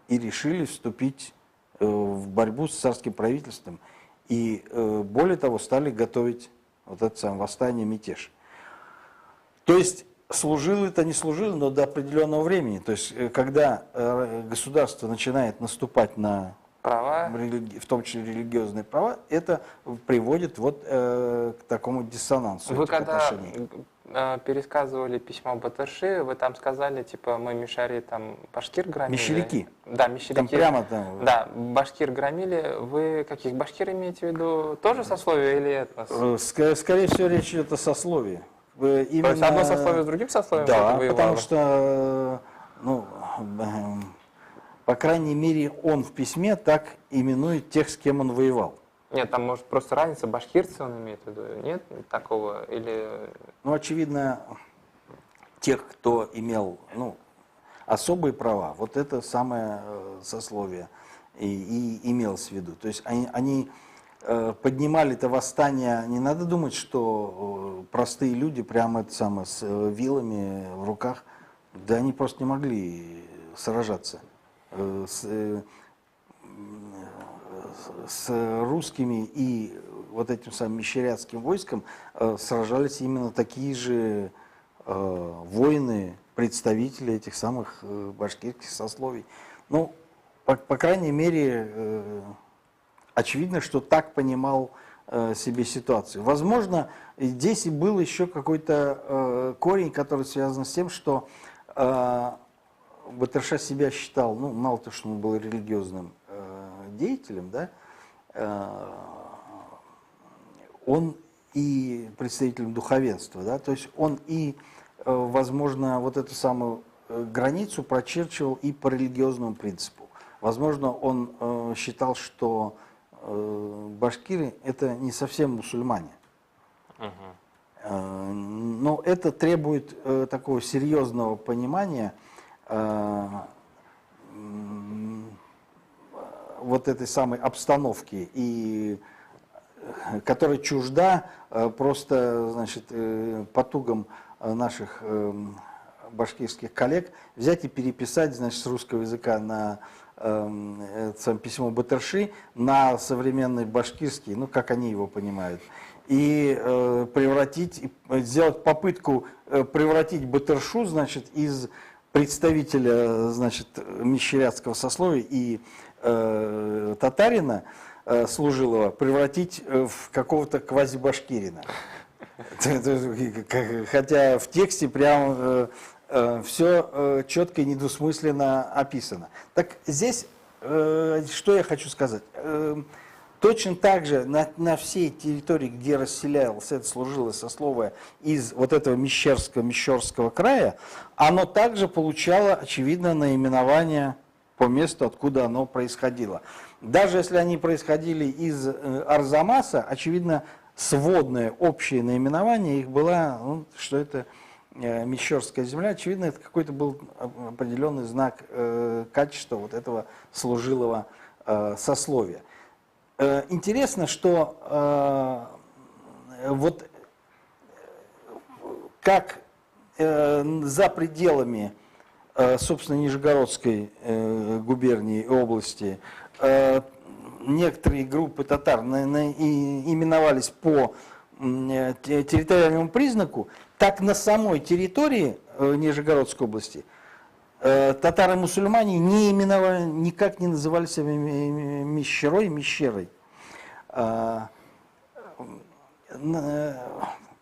и решили вступить в борьбу с царским правительством. И более того, стали готовить вот это самое восстание, мятеж. То есть служило-то не служило, но до определенного времени. То есть когда государство начинает наступать на права, в том числе религиозные права, это приводит вот к такому диссонансу. Вы когда пересказывали письмо Батырши, вы там сказали, типа, мы мишари, там, башкир громили. Мещеряки. Да, мещеряки. Там прямо там. Да, башкир громили. Вы каких башкир имеете в виду? Тоже сословие или этнос? Скорее всего, речь идет о сословии. Именно... То есть одно сословие с другим сословием Да, воевало? потому что, ну, по крайней мере, он в письме так именует тех, с кем он воевал. Нет, там может просто разница, башкирцы он имеет в виду? Нет такого? Или... Ну, очевидно, тех, кто имел, ну, особые права, вот это самое сословие и имелось в виду. То есть они поднимали это восстание, не надо думать, что простые люди прямо это самое, с вилами в руках, да они просто не могли сражаться с русскими и вот этим самым мещерятским войском сражались именно такие же воины, представители этих самых башкирских сословий. Ну, по крайней мере, очевидно, что так понимал себе ситуацию. Возможно, здесь и был еще какой-то корень, который связан с тем, что Батырша себя считал, ну, мало того, что он был религиозным деятелем, да, он и представителем духовенства, да, то есть он и, возможно, вот эту самую границу прочерчивал и по религиозному принципу. Возможно, он считал, что башкиры это не совсем мусульмане. Но это требует такого серьезного понимания вот этой самой обстановки, и которая чужда просто, значит, потугам наших башкирских коллег взять и переписать, значит, с русского языка на письмо Батырши на современный башкирский, ну, как они его понимают, и превратить, сделать попытку превратить Батыршу, значит, из представителя, значит, мещерятского сословия и татарина служилого превратить в какого-то квазибашкирина. Хотя в тексте прям все четко и недвусмысленно описано. Так здесь, что я хочу сказать. Точно так же на всей территории, где расселялось это служилое сословие из вот этого Мещерского края, оно также получало, очевидно, наименование по месту, откуда оно происходило. Даже если они происходили из Арзамаса, очевидно, сводное общее наименование их было, ну, что это Мещерская земля, очевидно, это какой-то был определенный знак качества вот этого служилого сословия. Интересно, что вот как за пределами, собственно, Нижегородской губернии и области некоторые группы татар именовались по территориальному признаку, так на самой территории Нижегородской области татары-мусульмане не именовали, никак не называли себя Мещерой, Мещерой.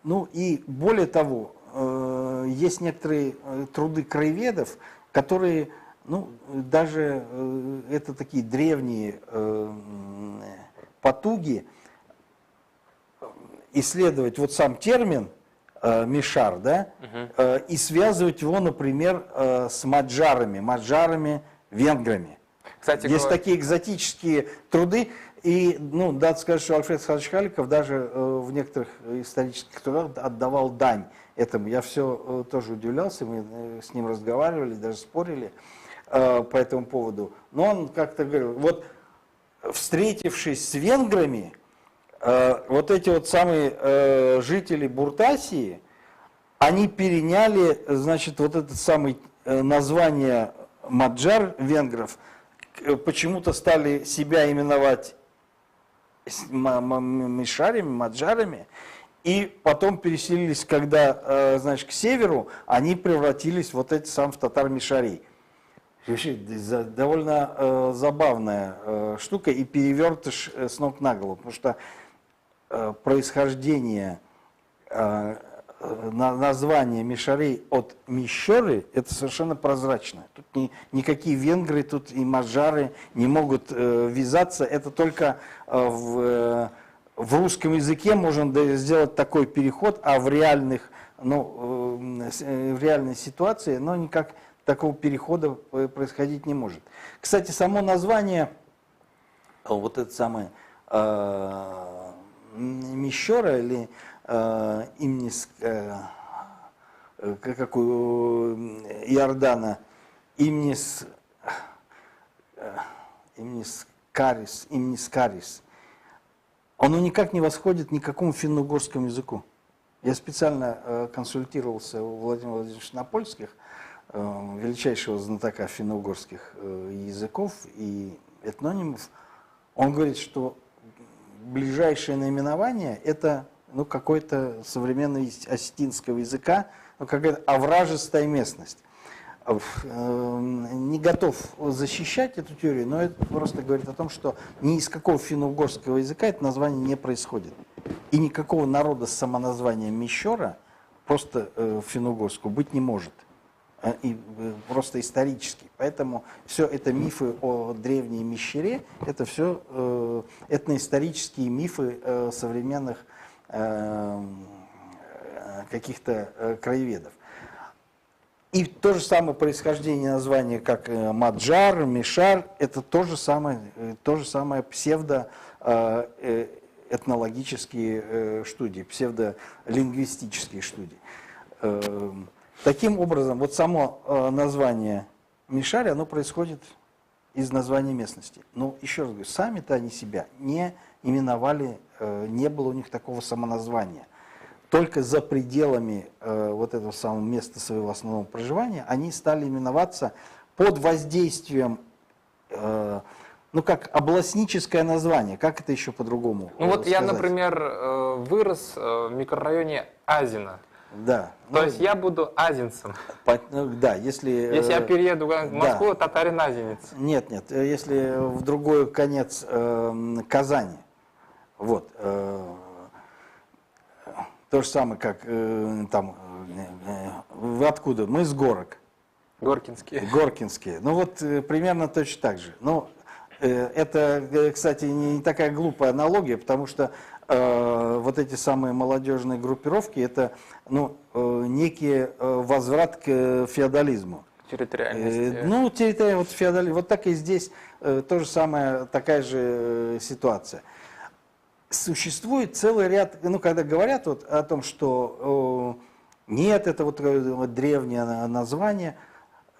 Ну и более того, есть некоторые труды краеведов, которые, ну, даже это такие древние потуги исследовать вот сам термин мишар, да, и связывать его, например, с маджарами, венграми. Кстати, есть такие экзотические труды, и, ну, надо сказать, что Альфред Хадж Халиков даже в некоторых исторических трудах отдавал дань этому. Я все тоже удивлялся, мы с ним разговаривали, даже спорили по этому поводу. Но он как-то говорил, вот встретившись с венграми, вот эти вот самые жители Буртасии, они переняли, значит, вот это самое название маджар, венгров, почему-то стали себя именовать мишарями, маджарами, и потом переселились, когда, значит, к северу, они превратились вот эти самые в татар-мишарей. Довольно забавная штука и перевертыш с ног на голову, потому что происхождение название Мишарей от Мишоры, это совершенно прозрачно. Тут никакие венгры, тут и маджары не могут ввязаться. Это только в русском языке можно сделать такой переход, а в реальных, в реальной ситуации, никак такого перехода происходить не может. Кстати, само название, вот это самое Мишора или Имнис, как у Иордана, Имнис Карис, оно никак не восходит ни к какому финно-угорскому языку. Я специально консультировался у Владимира Владимировича Напольских, величайшего знатока финно-угорских языков и этнонимов. Он говорит, что ближайшее наименование это какой-то современный осетинского языка, какая-то овражистая местность. Не готов защищать эту теорию, но это просто говорит о том, что ни из какого финно-угорского языка это название не происходит. И никакого народа с самоназванием Мишора просто финно-угорского быть не может. И просто исторически. Поэтому все это мифы о древней Мещере, это все этноисторические мифы современных каких-то краеведов. И то же самое происхождение названия, как Маджар, Мишар, это то же самое псевдоэтнологические студии, псевдолингвистические студии. Таким образом, вот само название Мишарь, оно происходит из названия местности. Но еще раз говорю, сами-то они себя не именовали, не было у них такого самоназвания. Только за пределами вот этого самого места своего основного проживания они стали именоваться под воздействием, как областническое название. Как это еще по-другому сказать? Я, например, вырос в микрорайоне Азино. Да. То есть я буду азинцем. Да, если я перееду в Москву, татарин-азинец. Нет, если в другой конец Казани. Вот. То же самое, как там, вы откуда? Мы из Горок. Горкинские. Горкинские. Примерно точно так же. Это, кстати, не такая глупая аналогия, потому что вот эти самые молодежные группировки, это некий возврат к феодализму. Территориальности. Территориальный феодализм. Вот так и здесь то же самое, такая же ситуация. Существует целый ряд, когда говорят о том, что нет, это древнее название,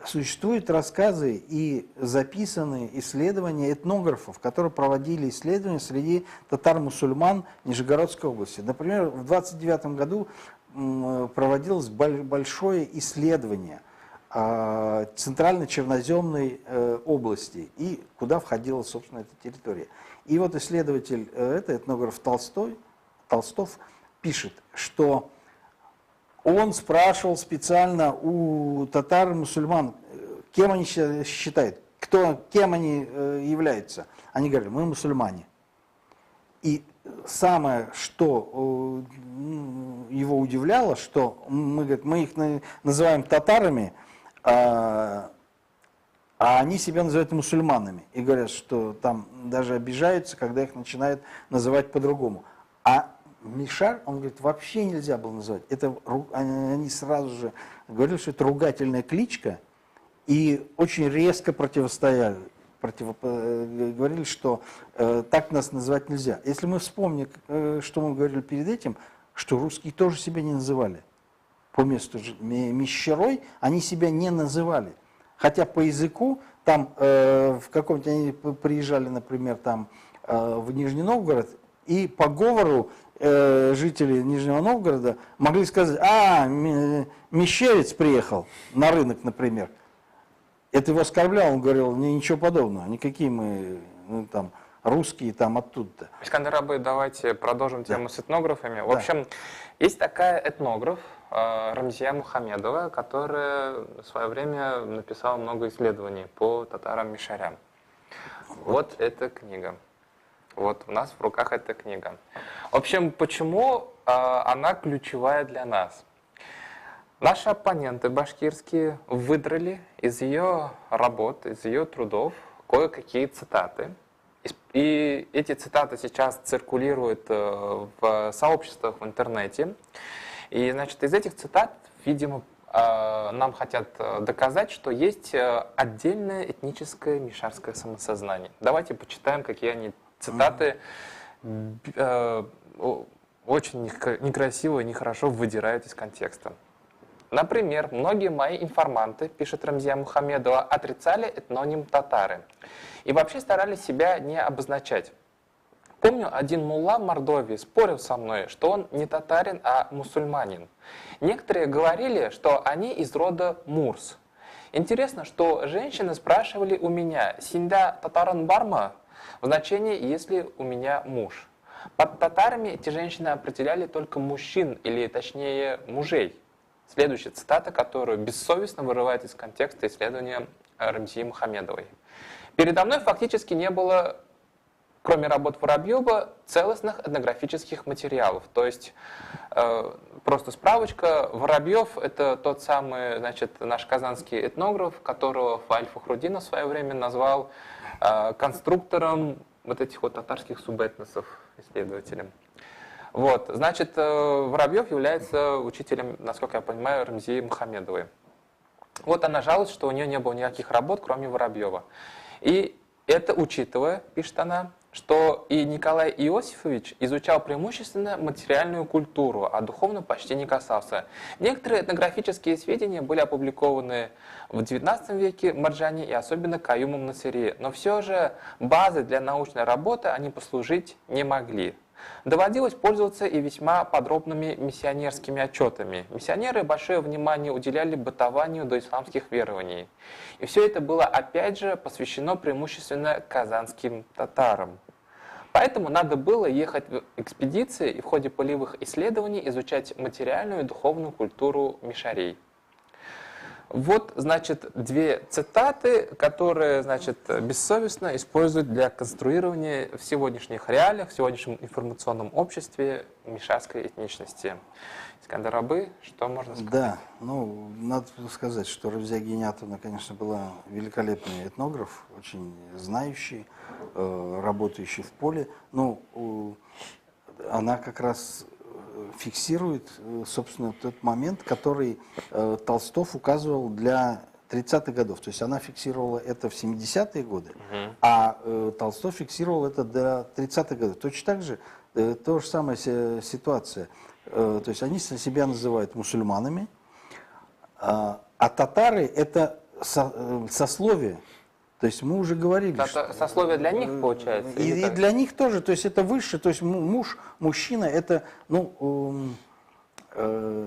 существуют рассказы и записанные исследования этнографов, которые проводили исследования среди татар-мусульман Нижегородской области. Например, в 1929 году проводилось большое исследование центрально-черноземной области, и куда входила, собственно, эта территория. И вот исследователь, этнограф Толстов, пишет, что он спрашивал специально у татар-мусульман, кем они считают, кем они являются. Они говорили, мы мусульмане. И самое, что его удивляло, что мы их называем татарами, а они себя называют мусульманами. И говорят, что там даже обижаются, когда их начинают называть по-другому. А Мишар, он говорит, вообще нельзя было называть. Они сразу же говорили, что это ругательная кличка, и очень резко противостояли. Говорили, что так нас называть нельзя. Если мы вспомним, что мы говорили перед этим, что русские тоже себя не называли. По месту Мещерой они себя не называли. Хотя по языку, там в каком-то они приезжали, например, там в Нижний Новгород, и по говору жители Нижнего Новгорода могли сказать, мещерец приехал на рынок, например. Это его оскорбляло, он говорил, ничего подобного, никакие мы там русские там оттуда-то. Искандер Абы, давайте продолжим тему с этнографами. В общем, есть такая этнограф Рамзия Мухамедова, которая в свое время написала много исследований по татарам-мишарям. Вот эта книга. Вот у нас в руках эта книга. В общем, почему она ключевая для нас? Наши оппоненты башкирские выдрали из ее работ, из ее трудов кое-какие цитаты. И эти цитаты сейчас циркулируют в сообществах в интернете. И, значит, из этих цитат, видимо, нам хотят доказать, что есть отдельное этническое мишарское самосознание. Давайте почитаем, какие они цитаты очень некрасиво и нехорошо выдирают из контекста. Например, многие мои информанты, пишет Рамзия Мухамедова, отрицали этноним татары и вообще старались себя не обозначать. Помню, один мулла в Мордовии спорил со мной, что он не татарин, а мусульманин. Некоторые говорили, что они из рода Мурс. Интересно, что женщины спрашивали у меня, «Синда татаран барма?» в значении «если у меня муж». Под татарами эти женщины определяли только мужчин, или точнее мужей. Следующая цитата, которую бессовестно вырывает из контекста исследования Рамзии Мухамедовой. «Передо мной фактически не было, кроме работ Воробьева, целостных этнографических материалов». То есть, просто справочка, Воробьев — это тот самый, значит, наш казанский этнограф, которого Фаиль Фахрудинов в свое время назвал конструктором вот этих вот татарских субэтносов, исследователем. Вот, значит, Воробьев является учителем, насколько я понимаю, Рамзии Мухамедовой. Вот она жалуется, что у нее не было никаких работ, кроме Воробьева. И это учитывая, пишет она, что и Николай Иосифович изучал преимущественно материальную культуру, а духовно почти не касался. Некоторые этнографические сведения были опубликованы в XIX веке Марджани и особенно Каюмом Насыри, но все же базой для научной работы они послужить не могли. Доводилось пользоваться и весьма подробными миссионерскими отчетами. Миссионеры большое внимание уделяли бытованию доисламских верований. И все это было опять же посвящено преимущественно казанским татарам. Поэтому надо было ехать в экспедиции и в ходе полевых исследований изучать материальную и духовную культуру мишарей. Вот, значит, две цитаты, которые, значит, бессовестно используют для конструирования в сегодняшних реалиях, в сегодняшнем информационном обществе мишарской этничности. Искандер Абы, что можно сказать? Да, ну, надо сказать, что Равзия Гиниатовна, конечно, была великолепный этнограф, очень знающий, работающий в поле. Ну, она как раз фиксирует, собственно, тот момент, который Толстов указывал для 30-х годов. То есть она фиксировала это в 70-е годы, а Толстов фиксировал это до 30-х годов. Точно так же, та же самая ситуация. То есть они себя называют мусульманами, а татары – это сословие. То есть мы уже говорили, что сословие для них получается? И для них тоже, то есть это выше, то есть мужчина – это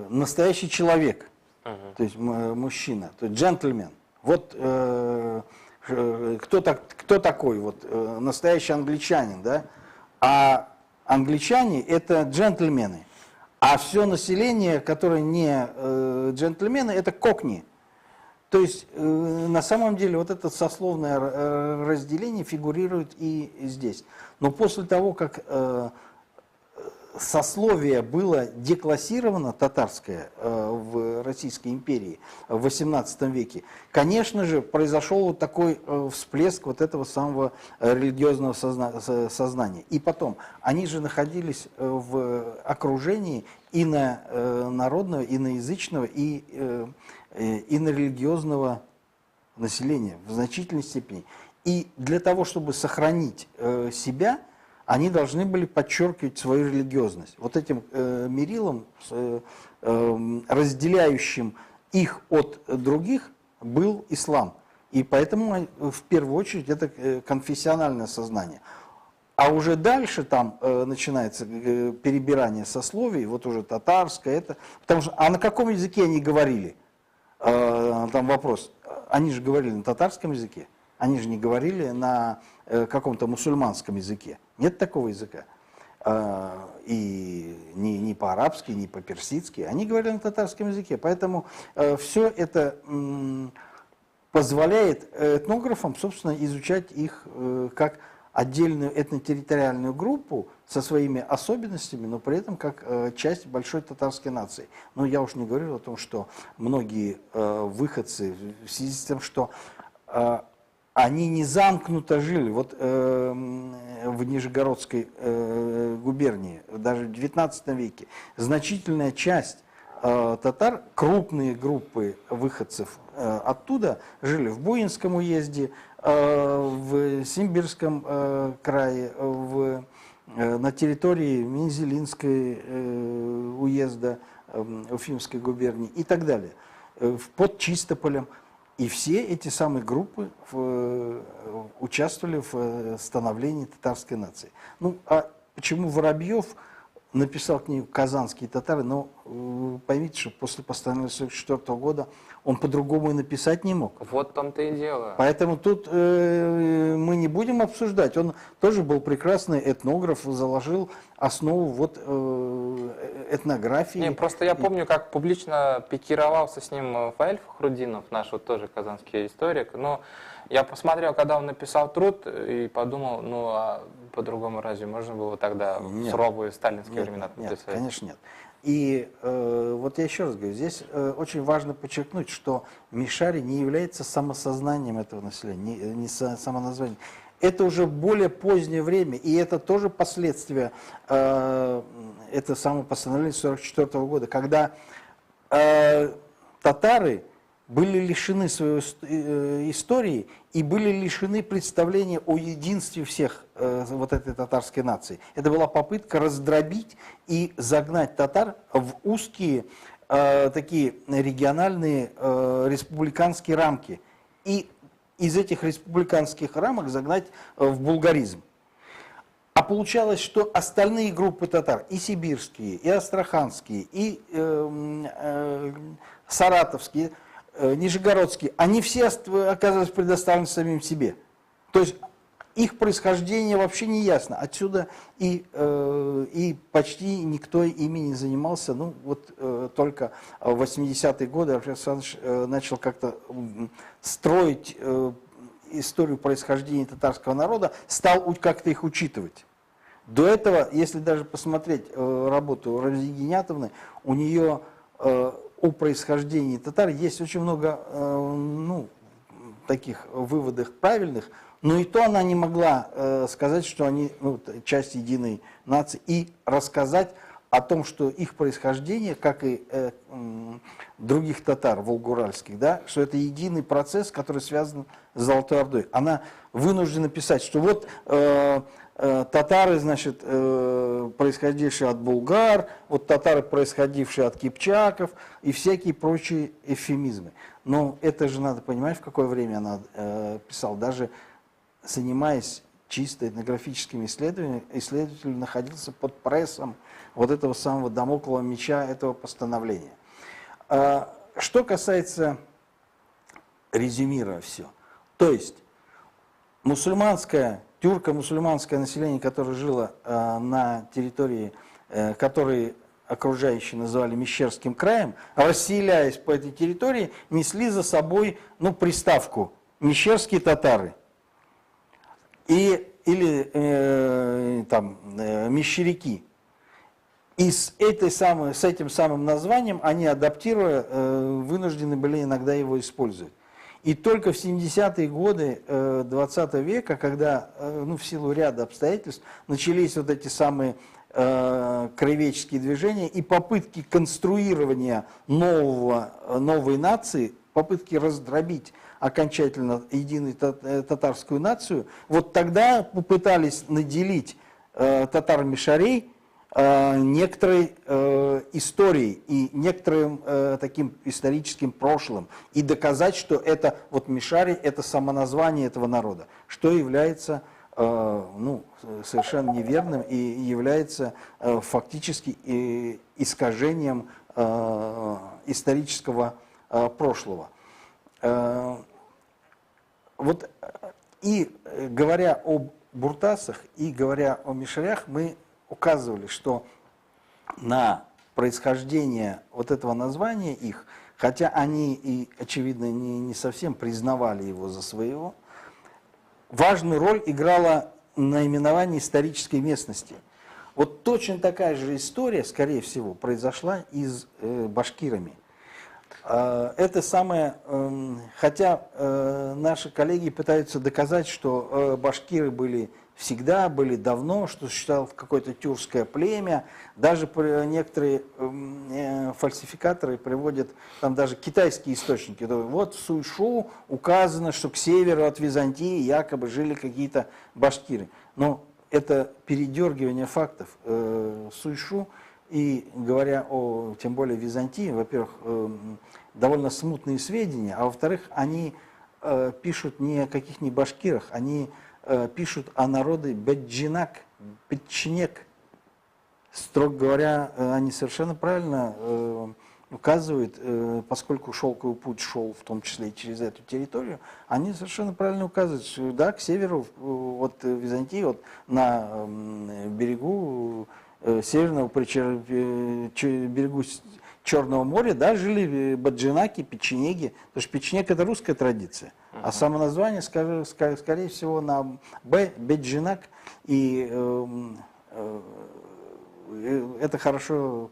настоящий человек, то есть мужчина, то есть джентльмен. Вот кто такой вот настоящий англичанин, да? А англичане – это джентльмены, а все население, которое не джентльмены, это кокни. То есть, на самом деле, вот это сословное разделение фигурирует и здесь. Но после того, как сословие было деклассировано, татарское, в Российской империи в XVIII веке, конечно же, произошел вот такой всплеск вот этого самого религиозного сознания. И потом, они же находились в окружении ино-народного, иноязычного и инорелигиозного населения в значительной степени. И для того, чтобы сохранить себя, они должны были подчеркивать свою религиозность. Вот этим мерилом, разделяющим их от других, был ислам. И поэтому в первую очередь это конфессиональное сознание. А уже дальше там начинается перебирание сословий, вот уже татарское, это. Потому что, а на каком языке они говорили? Там вопрос. Они же говорили на татарском языке. Они же не говорили на каком-то мусульманском языке. Нет такого языка. И ни по-арабски, ни по-персидски. Они говорили на татарском языке. Поэтому все это позволяет этнографам, собственно, изучать их как отдельную этнотерриториальную группу со своими особенностями, но при этом как часть большой татарской нации. Но я уж не говорю о том, что многие выходцы в связи с тем, что они не замкнуто жили. Вот в Нижегородской губернии, даже в XIX веке, значительная часть татар, крупные группы выходцев оттуда жили в Буинском уезде, в Симбирском крае, на территории Мензелинской уезда Уфимской губернии и так далее, под Чистополем. И все эти самые группы участвовали в становлении татарской нации. Ну, а почему Воробьев написал книгу «Казанские татары», но поймите, что после постановления 1944 года он по-другому и написать не мог. Вот в том-то и дело. Поэтому тут мы не будем обсуждать. Он тоже был прекрасный этнограф, заложил основу вот этнографии. Не, просто я помню, как публично пикировался с ним Фаэль Фахрудинов, наш вот тоже казанский историк. Но я посмотрел, когда он написал труд, и подумал, ну а по-другому разве можно было тогда в суровые сталинские времена написать? Нет, конечно нет. И вот я еще раз говорю, здесь очень важно подчеркнуть, что Мишари не является самосознанием этого населения, не самоназванием. Это уже более позднее время, и это тоже последствия, это самое постановление 1944 года, когда татары были лишены своей истории и были лишены представления о единстве всех вот этой татарской нации. Это была попытка раздробить и загнать татар в узкие такие региональные республиканские рамки. И из этих республиканских рамок загнать в булгаризм. А получалось, что остальные группы татар, и сибирские, и астраханские, и саратовские, нижегородские, они все оказывались предоставлены самим себе. То есть их происхождение вообще не ясно. Отсюда и почти никто ими не занимался. Ну вот только в 80-е годы Рафаэль Александрович начал как-то строить историю происхождения татарского народа, стал как-то их учитывать. До этого, если даже посмотреть работу Рамзи Гинятовны, у нее о происхождении татар есть очень много таких выводов правильных, но и то она не могла сказать, что они часть единой нации, и рассказать о том, что их происхождение, как и других татар волгоуральских, да, что это единый процесс, который связан с Золотой Ордой. Она вынуждена писать, что вот татары, значит, происходившие от булгар, вот татары, происходившие от кипчаков и всякие прочие эвфемизмы. Но это же надо понимать, в какое время она писала. Даже занимаясь чисто этнографическими исследованиями, исследователь находился под прессом вот этого самого дамоклового меча, этого постановления. Что касается, резюмируя все, то есть мусульманское, тюрко-мусульманское население, которое жило на территории, которые окружающие называли Мещерским краем, расселяясь по этой территории, несли за собой приставку «мещерские татары» или мещеряки. И с этим самым названием они, адаптируя, вынуждены были иногда его использовать. И только в 70-е годы 20 века, когда в силу ряда обстоятельств начались вот эти самые краеведческие движения и попытки конструирования новой нации, попытки раздробить окончательно единую татарскую нацию, вот тогда попытались наделить татар-мишарей некоторой историей и некоторым таким историческим прошлым и доказать, что это вот мишари, это самоназвание этого народа, что является совершенно неверным и является фактически искажением исторического прошлого. Вот и говоря об буртасах, и говоря о мишарях, мы указывали, что на происхождение вот этого названия их, хотя они и, очевидно, не совсем признавали его за своего, важную роль играла наименование исторической местности. Вот точно такая же история, скорее всего, произошла и с башкирами. Это самое, хотя наши коллеги пытаются доказать, что башкиры были всегда, были давно, что существовало какое-то тюркское племя. Даже некоторые фальсификаторы приводят, там даже китайские источники. Вот в Суйшу указано, что к северу от Византии якобы жили какие-то башкиры. Но это передергивание фактов. Суйшу, и говоря о, тем более, Византии, во-первых, довольно смутные сведения, а во-вторых, они пишут не о каких-нибудь башкирах, они пишут о народе Беджинак, Печенек. Строго говоря, они совершенно правильно указывают, поскольку шелковый путь шел в том числе и через эту территорию, они совершенно правильно указывают, что да, к северу от Византии, вот на берегу северного берегу Черного моря, да, жили баджинаки, печенеги, потому что печенег это русская традиция, а само название, скорее всего, на Б, беджинак, и это хорошо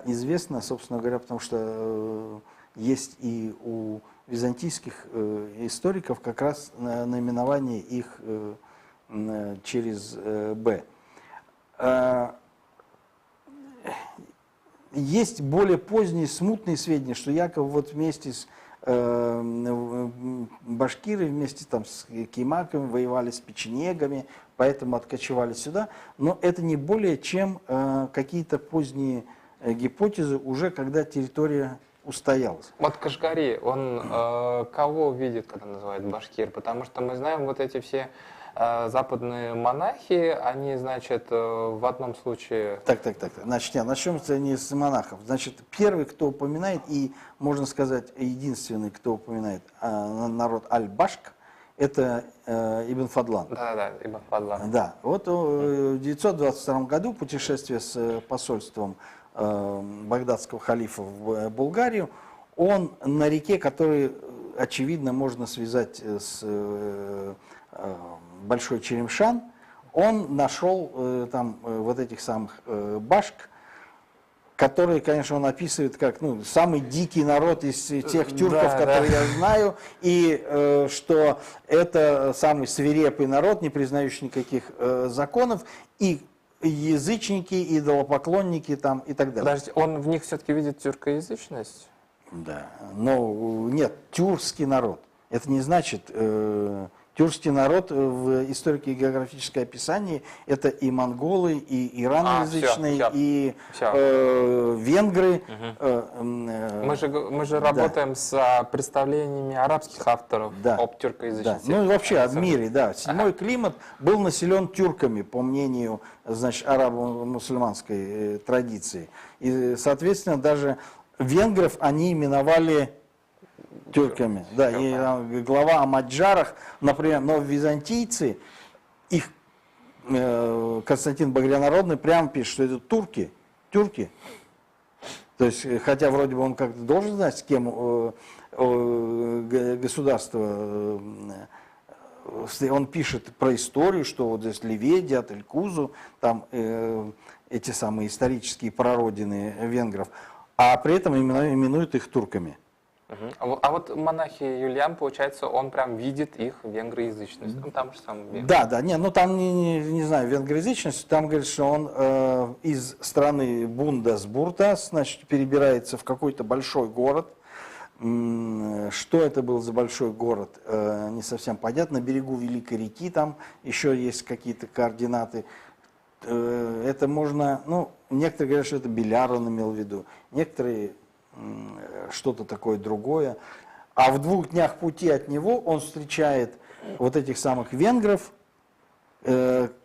известно, собственно говоря, потому что есть и у византийских историков как раз наименование их через «Б». Есть более поздние смутные сведения, что якобы вот вместе с башкиры, вместе там с каймаками воевали с печенегами, поэтому откочевали сюда. Но это не более чем какие-то поздние гипотезы, уже когда территория устоялась. Вот Кашгари, он кого видит, когда называют башкир? Потому что мы знаем вот эти все западные монахи, они, значит, в одном случае... Так. Значит, начнем не с монахов. Значит, первый, кто упоминает, и, можно сказать, единственный, кто упоминает народ Аль-Башк, это Ибн Фадлан. Да, Ибн Фадлан. Да, вот в 922 году путешествие с посольством багдадского халифа в Булгарию, он на реке, которую, очевидно, можно связать с Большой Черемшан, он нашел там вот этих самых башк, которые, конечно, он описывает как самый дикий народ из тех тюрков, которые я знаю, и что это самый свирепый народ, не признающий никаких законов, и язычники, идолопоклонники там и так далее. Подождите, он в них все-таки видит тюркоязычность? Да, но нет, тюркский народ. Это не значит... Тюркский народ в историко-географическое описание это и монголы, и ираноязычные, и венгры. Мы же работаем с представлениями арабских авторов об тюркоязычности. Ну и вообще о мире, да. Седьмой климат был населен тюрками, по мнению, значит, арабо-мусульманской традиции. И, соответственно, даже венгров они именовали тюрками, да, и глава о маджарах, например, но византийцы, их Константин Багрянародный прямо пишет, что это тюрки. То есть, хотя вроде бы он как-то должен знать, с кем государство, он пишет про историю, что вот здесь Ливедия, Ателькузу, там эти самые исторические прародины венгров, а при этом именуют их турками. А вот монахи Юлиан, получается, он прям видит их венгроязычность. Ну, там же сам венгр. Да, ну там, не знаю, венгроязычность, там говорит, что он из страны Бундесбуртас, значит, перебирается в какой-то большой город. Что это был за большой город, не совсем понятно. На берегу Великой реки там еще есть какие-то координаты. Это можно, некоторые говорят, что это Беляр он имел в виду, некоторые... что-то такое другое. А в 2 днях пути от него он встречает вот этих самых венгров,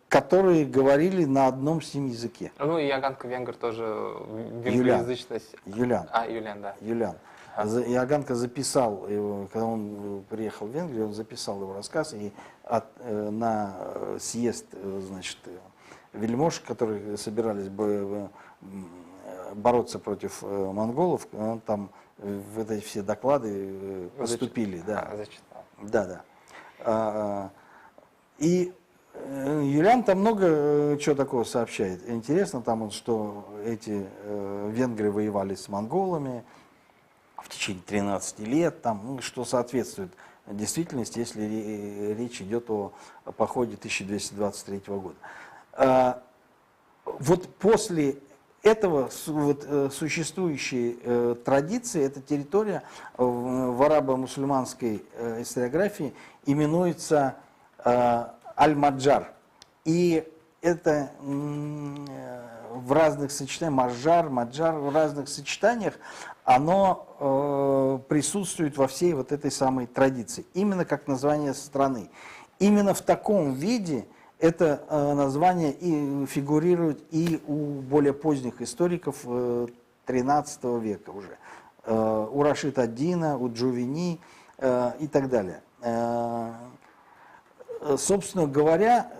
которые говорили на одном с ним языке. Ну и Иоганн Венгр тоже венгроязычность. Юлиан. Юлиан, да. Юлиан. Иоганн записал его, когда он приехал в Венгрию, он записал его рассказ, и на съезд, значит, вельмож, которые собирались бы бороться против монголов, там в эти все доклады поступили. Да. Зачитал. Да. И Юлиан там много чего такого сообщает. Интересно там, что эти венгры воевали с монголами в течение 13 лет, там, ну, что соответствует действительности, если речь идет о походе 1223 года. Вот после этого существующей традиции, эта территория в арабо-мусульманской историографии именуется Аль-Маджар. И это в разных сочетаниях, Маджар, в разных сочетаниях, оно присутствует во всей вот этой самой традиции. Именно как название страны. Именно в таком виде это название и фигурирует и у более поздних историков XIII века уже. У Рашид ад-Дина, у Джувини и так далее. Собственно говоря,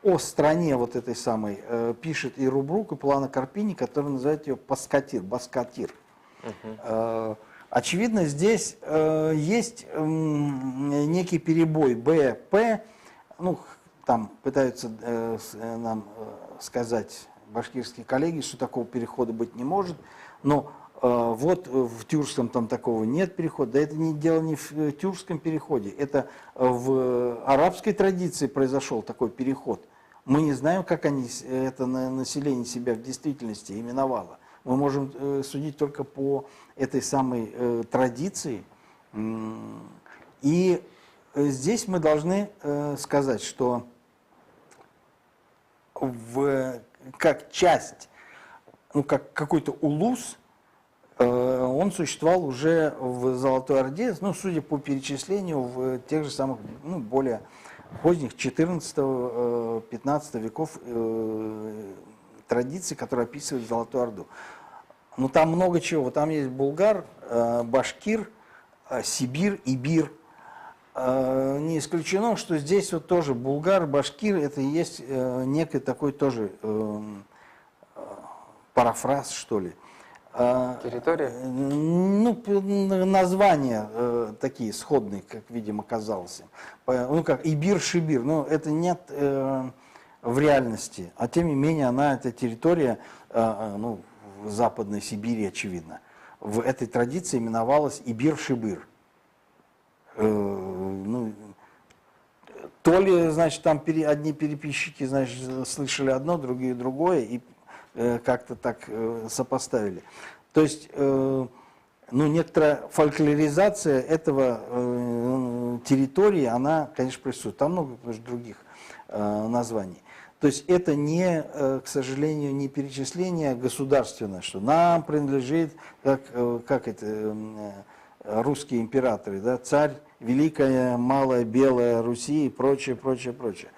о стране вот этой самой пишет и Рубрук, и Плана Карпини, который называет ее Баскатир. Очевидно, здесь есть некий перебой БП, ну, там пытаются нам сказать башкирские коллеги, что такого перехода быть не может, но вот в тюркском там такого нет перехода. Да это дело не в тюркском переходе, это в арабской традиции произошел такой переход. Мы не знаем, как это население себя в действительности именовало. Мы можем судить только по этой самой традиции. И здесь мы должны сказать, что как часть, ну, как какой-то улус, он существовал уже в Золотой Орде, ну, судя по перечислению, в тех же самых, ну, более поздних 14-15 веков традиций, которые описывают Золотую Орду. Ну, там много чего. Там есть булгар, башкир, сибир, ибир. Не исключено, что здесь вот тоже булгар, башкир, это и есть некий такой тоже парафраз, что ли. Территория? Ну, названия такие сходные, как, видимо, казалось. Ну, как Ибир-Шибир, но это нет в реальности. А тем не менее, эта территория, ну, в Западной Сибири, очевидно, в этой традиции именовалась Ибир-Шибир. Ну, то ли, значит, там одни переписчики, значит, слышали одно, другие другое, и как-то так сопоставили. То есть, ну, некоторая фольклоризация этого территории, она, конечно, присутствует. Там много других названий. То есть это не, к сожалению, не перечисление государственное, что нам принадлежит, как это, русские императоры, да, царь, Великая, Малая, Белая Руси и прочее, прочее, прочее.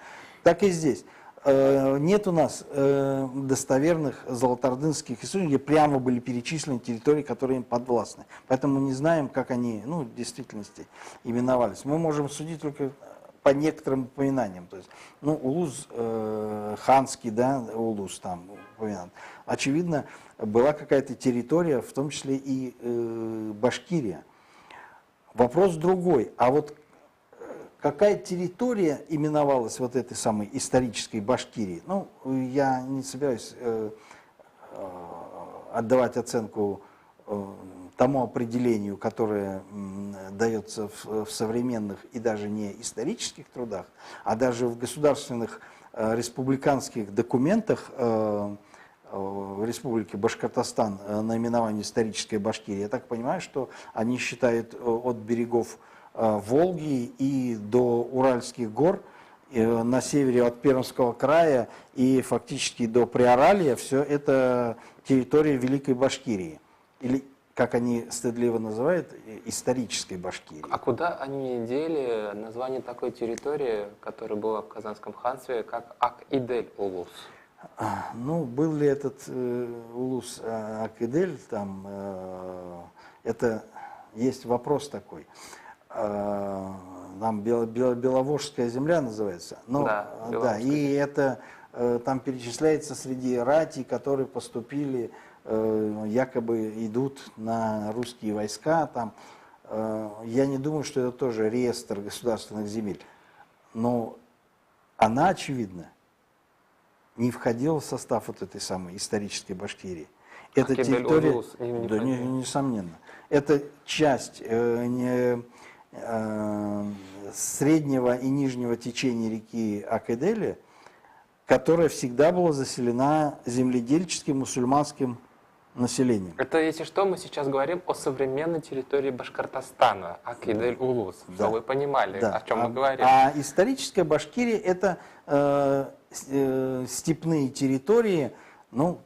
Так и здесь. Нет у нас достоверных золотоордынских историй, где прямо были перечислены территории, которые им подвластны. Поэтому мы не знаем, как они, ну, в действительности именовались. Мы можем судить только по некоторым упоминаниям. То есть, ну, улус ханский, да, улус там упоминан. Очевидно, была какая-то территория, в том числе и Башкирия. Вопрос другой. А вот какая территория именовалась вот этой самой исторической Башкирии? Ну, я не собираюсь отдавать оценку тому определению, которое дается в современных и даже не исторических трудах, а даже в государственных республиканских документах в Республике Башкортостан наименование исторической Башкирии. Я так понимаю, что они считают от берегов Волги и до Уральских гор, на севере от Пермского края и фактически до Приоралья, все это территория Великой Башкирии. Или, как они стыдливо называют, исторической Башкирии. А куда они дели название такой территории, которая была в Казанском ханстве, как Ак-Идель-Улус? Ну, был ли этот улус Ак-Идель, там, это есть вопрос такой. Там Беловожская земля называется. Но, да, и это там перечисляется среди ратей, которые поступили, якобы идут на русские войска. Там, я не думаю, что это тоже реестр государственных земель. Но она, очевидно, не входила в состав вот этой самой исторической Башкирии. Это территория, да, несомненно, это часть среднего и нижнего течения реки Акедели, которая всегда была заселена земледельческим мусульманским населением. Это, если что, мы сейчас говорим о современной территории Башкортостана, Акидель-Улус, Да. чтобы вы понимали, Да. о чем мы говорим. А историческая Башкирия – это степные территории, ну,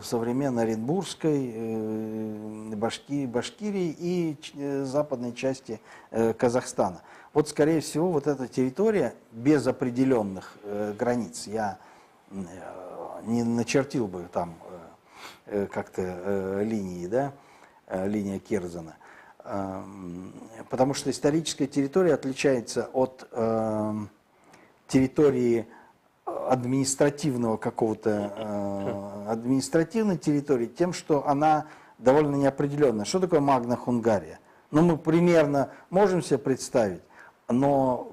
современной Оренбургской, Башкирии и западной части Казахстана. Вот, скорее всего, вот эта территория без определенных границ, я не начертил бы там как-то линии, да, линия Керзена, потому что историческая территория отличается от территории административного какого-то, административной территории тем, что она довольно неопределенная. Что такое Магна Хунгария? Ну, мы примерно можем себе представить, но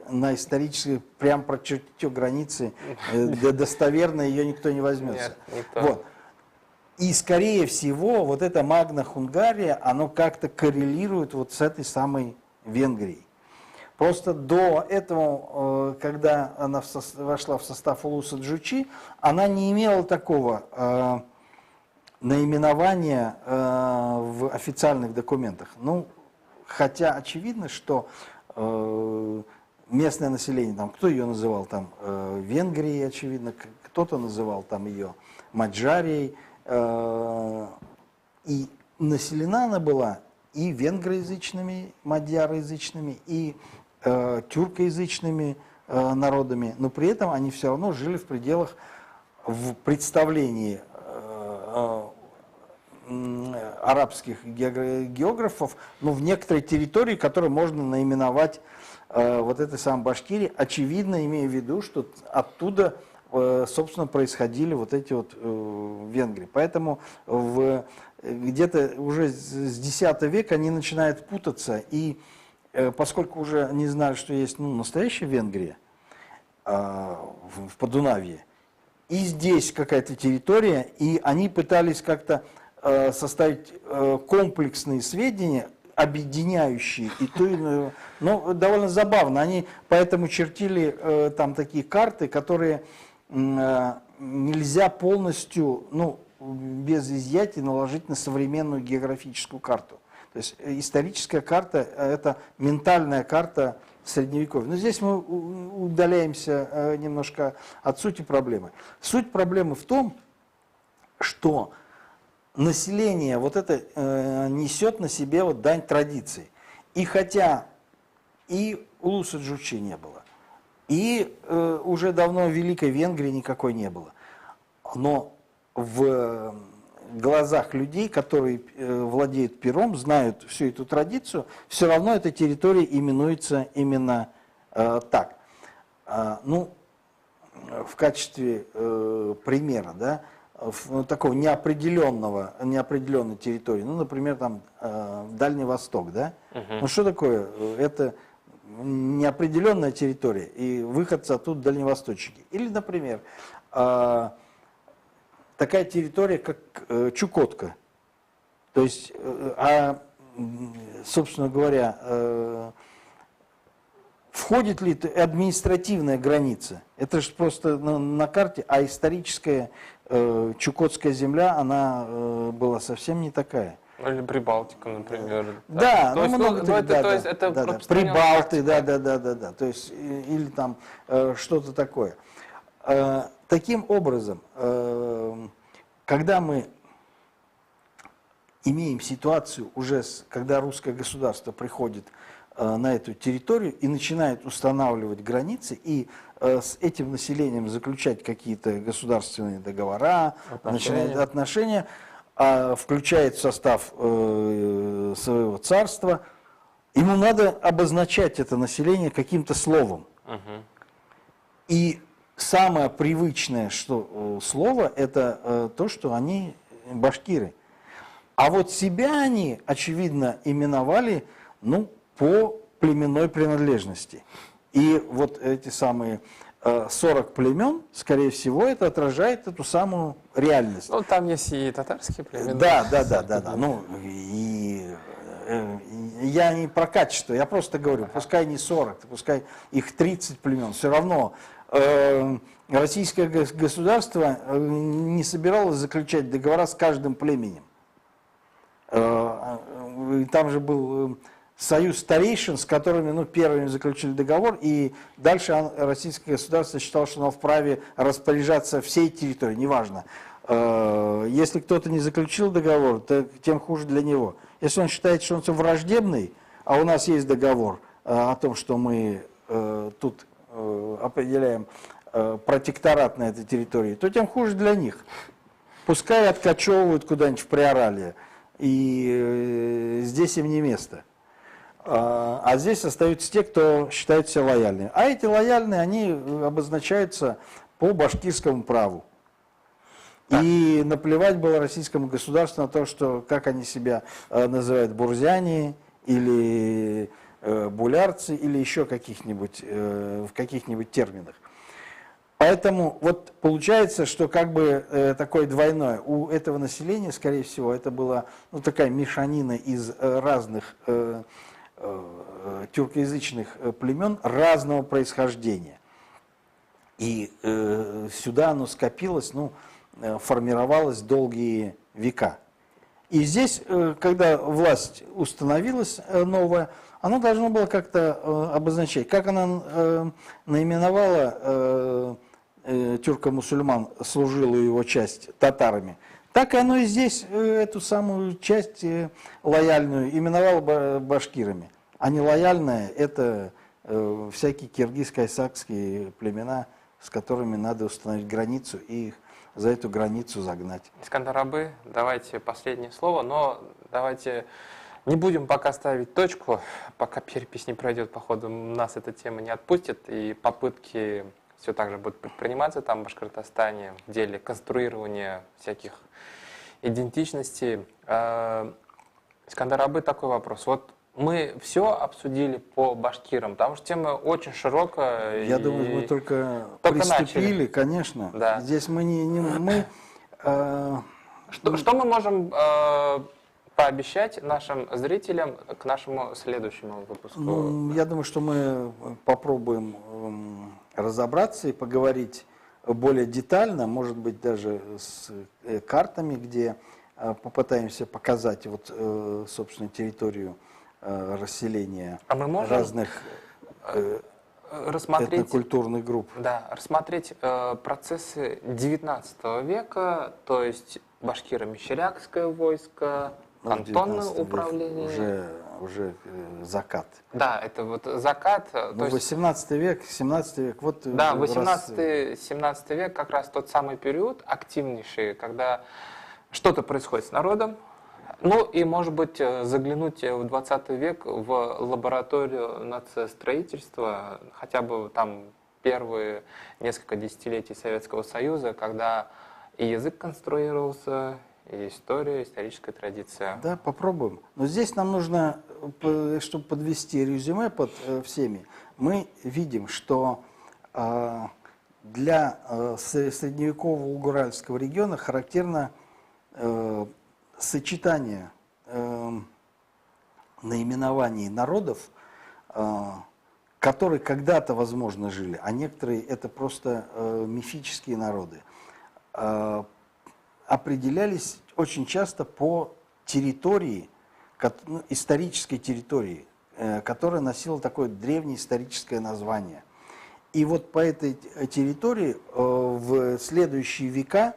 на исторической, прям прочертить ее границы, достоверно ее никто не возьмется. Нет, никто. Вот. И, скорее всего, вот эта Магна Хунгария, оно как-то коррелирует вот с этой самой Венгрией. Просто до этого, когда она вошла в состав Улуса Джучи, она не имела такого наименования в официальных документах. Ну, хотя очевидно, что местное население, там, кто ее называл там Венгрией, очевидно, кто-то называл там ее Маджарией, и населена она была и венгроязычными, мадьяроязычными, и тюркоязычными народами, но при этом они все равно жили в пределах, в представлении арабских географов, но в некоторой территории, которую можно наименовать вот этой самой Башкирии, очевидно, имея в виду, что оттуда, собственно, происходили вот эти вот венгры. Поэтому где-то уже с X века они начинают путаться, и поскольку уже не знали, что есть настоящая Венгрия в Подунавье, и здесь какая-то территория, и они пытались как-то составить комплексные сведения, объединяющие и ту иную. Но довольно забавно. Они поэтому чертили там такие карты, которые нельзя полностью, без изъятий наложить на современную географическую карту. То есть историческая карта – это ментальная карта Средневековья. Но здесь мы удаляемся немножко от сути проблемы. Суть проблемы в том, что население вот это несет на себе вот дань традиции. И хотя и Улуса Джучи не было, и уже давно Великой Венгрии никакой не было, но в глазах людей, которые владеют пером, знают всю эту традицию, все равно эта территория именуется именно так. В качестве примера, да, такого неопределенной территории, например, там Дальний Восток, да? Ну что такое? Это неопределенная территория, и выходцы оттуда дальневосточники. Или, например, такая территория, как Чукотка. То есть, собственно говоря, входит ли административная граница? Это же просто на карте, а историческая Чукотская земля, она была совсем не такая. Или Прибалтика, например. Да, то есть, Прибалты, да. То есть, или там что-то такое. Таким образом, когда мы имеем ситуацию уже, когда русское государство приходит на эту территорию и начинает устанавливать границы, и с этим населением заключать какие-то государственные договора, начинает отношения, включает в состав своего царства, ему надо обозначать это население каким-то словом. И самое привычное слово – это то, что они башкиры. А вот себя они, очевидно, именовали по племенной принадлежности. И вот эти самые 40 племен, скорее всего, это отражает эту самую реальность. Ну, там есть и татарские племена. Да. Ну, и я не про качество, я просто говорю, пускай не 40, пускай их 30 племен, все равно российское государство не собиралось заключать договора с каждым племенем. Там же был союз старейшин, с которыми, ну, первыми заключили договор, и дальше российское государство считало, что оно вправе распоряжаться всей территорией, неважно. Если кто-то не заключил договор, то тем хуже для него. Если он считает, что он враждебный, а у нас есть договор о том, что мы тут определяем протекторат на этой территории, то тем хуже для них. Пускай откачевывают куда-нибудь в Приоралье, и здесь им не место. А здесь остаются те, кто считает себя лояльными. А эти лояльные, они обозначаются по башкирскому праву. И наплевать было российскому государству на то, что, как они себя называют, бурзяне или булярцы, или еще в каких-нибудь терминах. Поэтому вот получается, что как бы такое двойное. У этого населения, скорее всего, это была, ну, такая мешанина из разных тюркоязычных племен разного происхождения. И сюда оно скопилось, ну, формировалось долгие века. И здесь, когда власть установилась новая, она должна была как-то обозначать, как она наименовала тюрко-мусульман, служилую его часть татарами, так и оно и здесь эту самую часть лояльную именовало башкирами. А не лояльная – это всякие киргиз-кайсакские племена, с которыми надо установить границу и их за эту границу загнать. Искандер Абы, давайте последнее слово, но давайте не будем пока ставить точку, пока перепись не пройдет, походу нас эта тема не отпустит, и попытки все так же будут предприниматься там в Башкортостане в деле конструирования всяких идентичностей. Искандер Абы, такой вопрос. Вот мы все обсудили по башкирам, потому что тема очень широкая. Я думаю, мы только приступили, начали. Конечно. Да. Здесь мы Что мы можем пообещать нашим зрителям к нашему следующему выпуску? Ну, я думаю, что мы попробуем разобраться и поговорить более детально, может быть, даже с картами, где попытаемся показать вот, собственно, территорию расселения разных этнокультурных групп. Да, рассмотреть процессы XIX века, то есть башкиро-мещерякское войско, кантонное управление. Уже закат. Да, это вот закат. Ну, 18 век, 17 век. Вот да, 18-17 век как раз тот самый период активнейший, когда что-то происходит с народом. Ну и, может быть, заглянуть в 20 век в лабораторию нациостроительства, хотя бы там первые несколько десятилетий Советского Союза, когда и язык конструировался, и история, историческая традиция. Да, попробуем. Но здесь нам нужно, чтобы подвести резюме под всеми, мы видим, что для средневекового Уральского региона характерно сочетание наименований народов, которые когда-то, возможно, жили, а некоторые это просто мифические народы, определялись очень часто по территории, исторической территории, которая носила такое древнее историческое название. И вот по этой территории в следующие века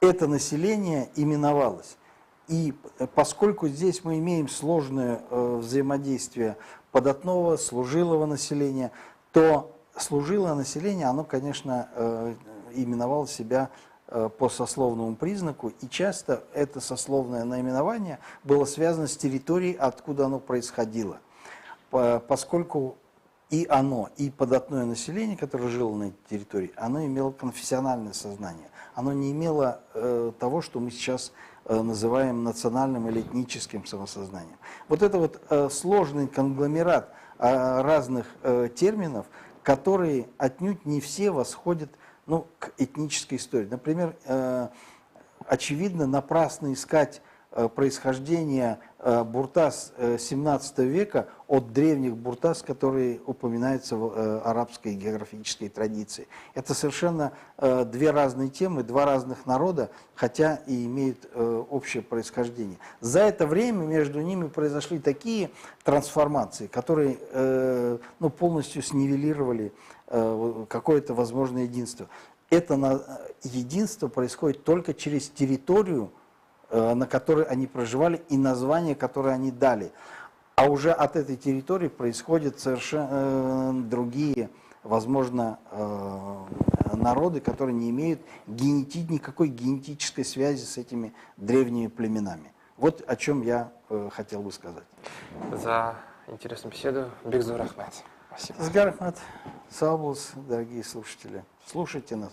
это население именовалось. И поскольку здесь мы имеем сложное взаимодействие податного, служилого населения, то служилое население, оно, конечно, именовало себя по сословному признаку, и часто это сословное наименование было связано с территорией, откуда оно происходило. Поскольку и оно, и податное население, которое жило на этой территории, оно имело конфессиональное сознание. Оно не имело того, что мы сейчас называем национальным или этническим самосознанием. Вот это вот сложный конгломерат разных терминов которые отнюдь не все восходят, ну, к этнической истории. Например, очевидно, напрасно искать происхождение буртас 17 века от древних буртас, которые упоминаются в арабской географической традиции. Это совершенно две разные темы, два разных народа, хотя и имеют общее происхождение. За это время между ними произошли такие трансформации, которые ну, полностью снивелировали какое-то возможное единство. Это единство происходит только через территорию, на которой они проживали, и название, которое они дали. А уже от этой территории происходят совершенно другие, возможно, народы, которые не имеют никакой генетической связи с этими древними племенами. Вот о чем я хотел бы сказать. За интересную беседу. Бигзур Ахмед. Спасибо. Асгар Ахмед, Сау болсын, дорогие слушатели. Слушайте нас.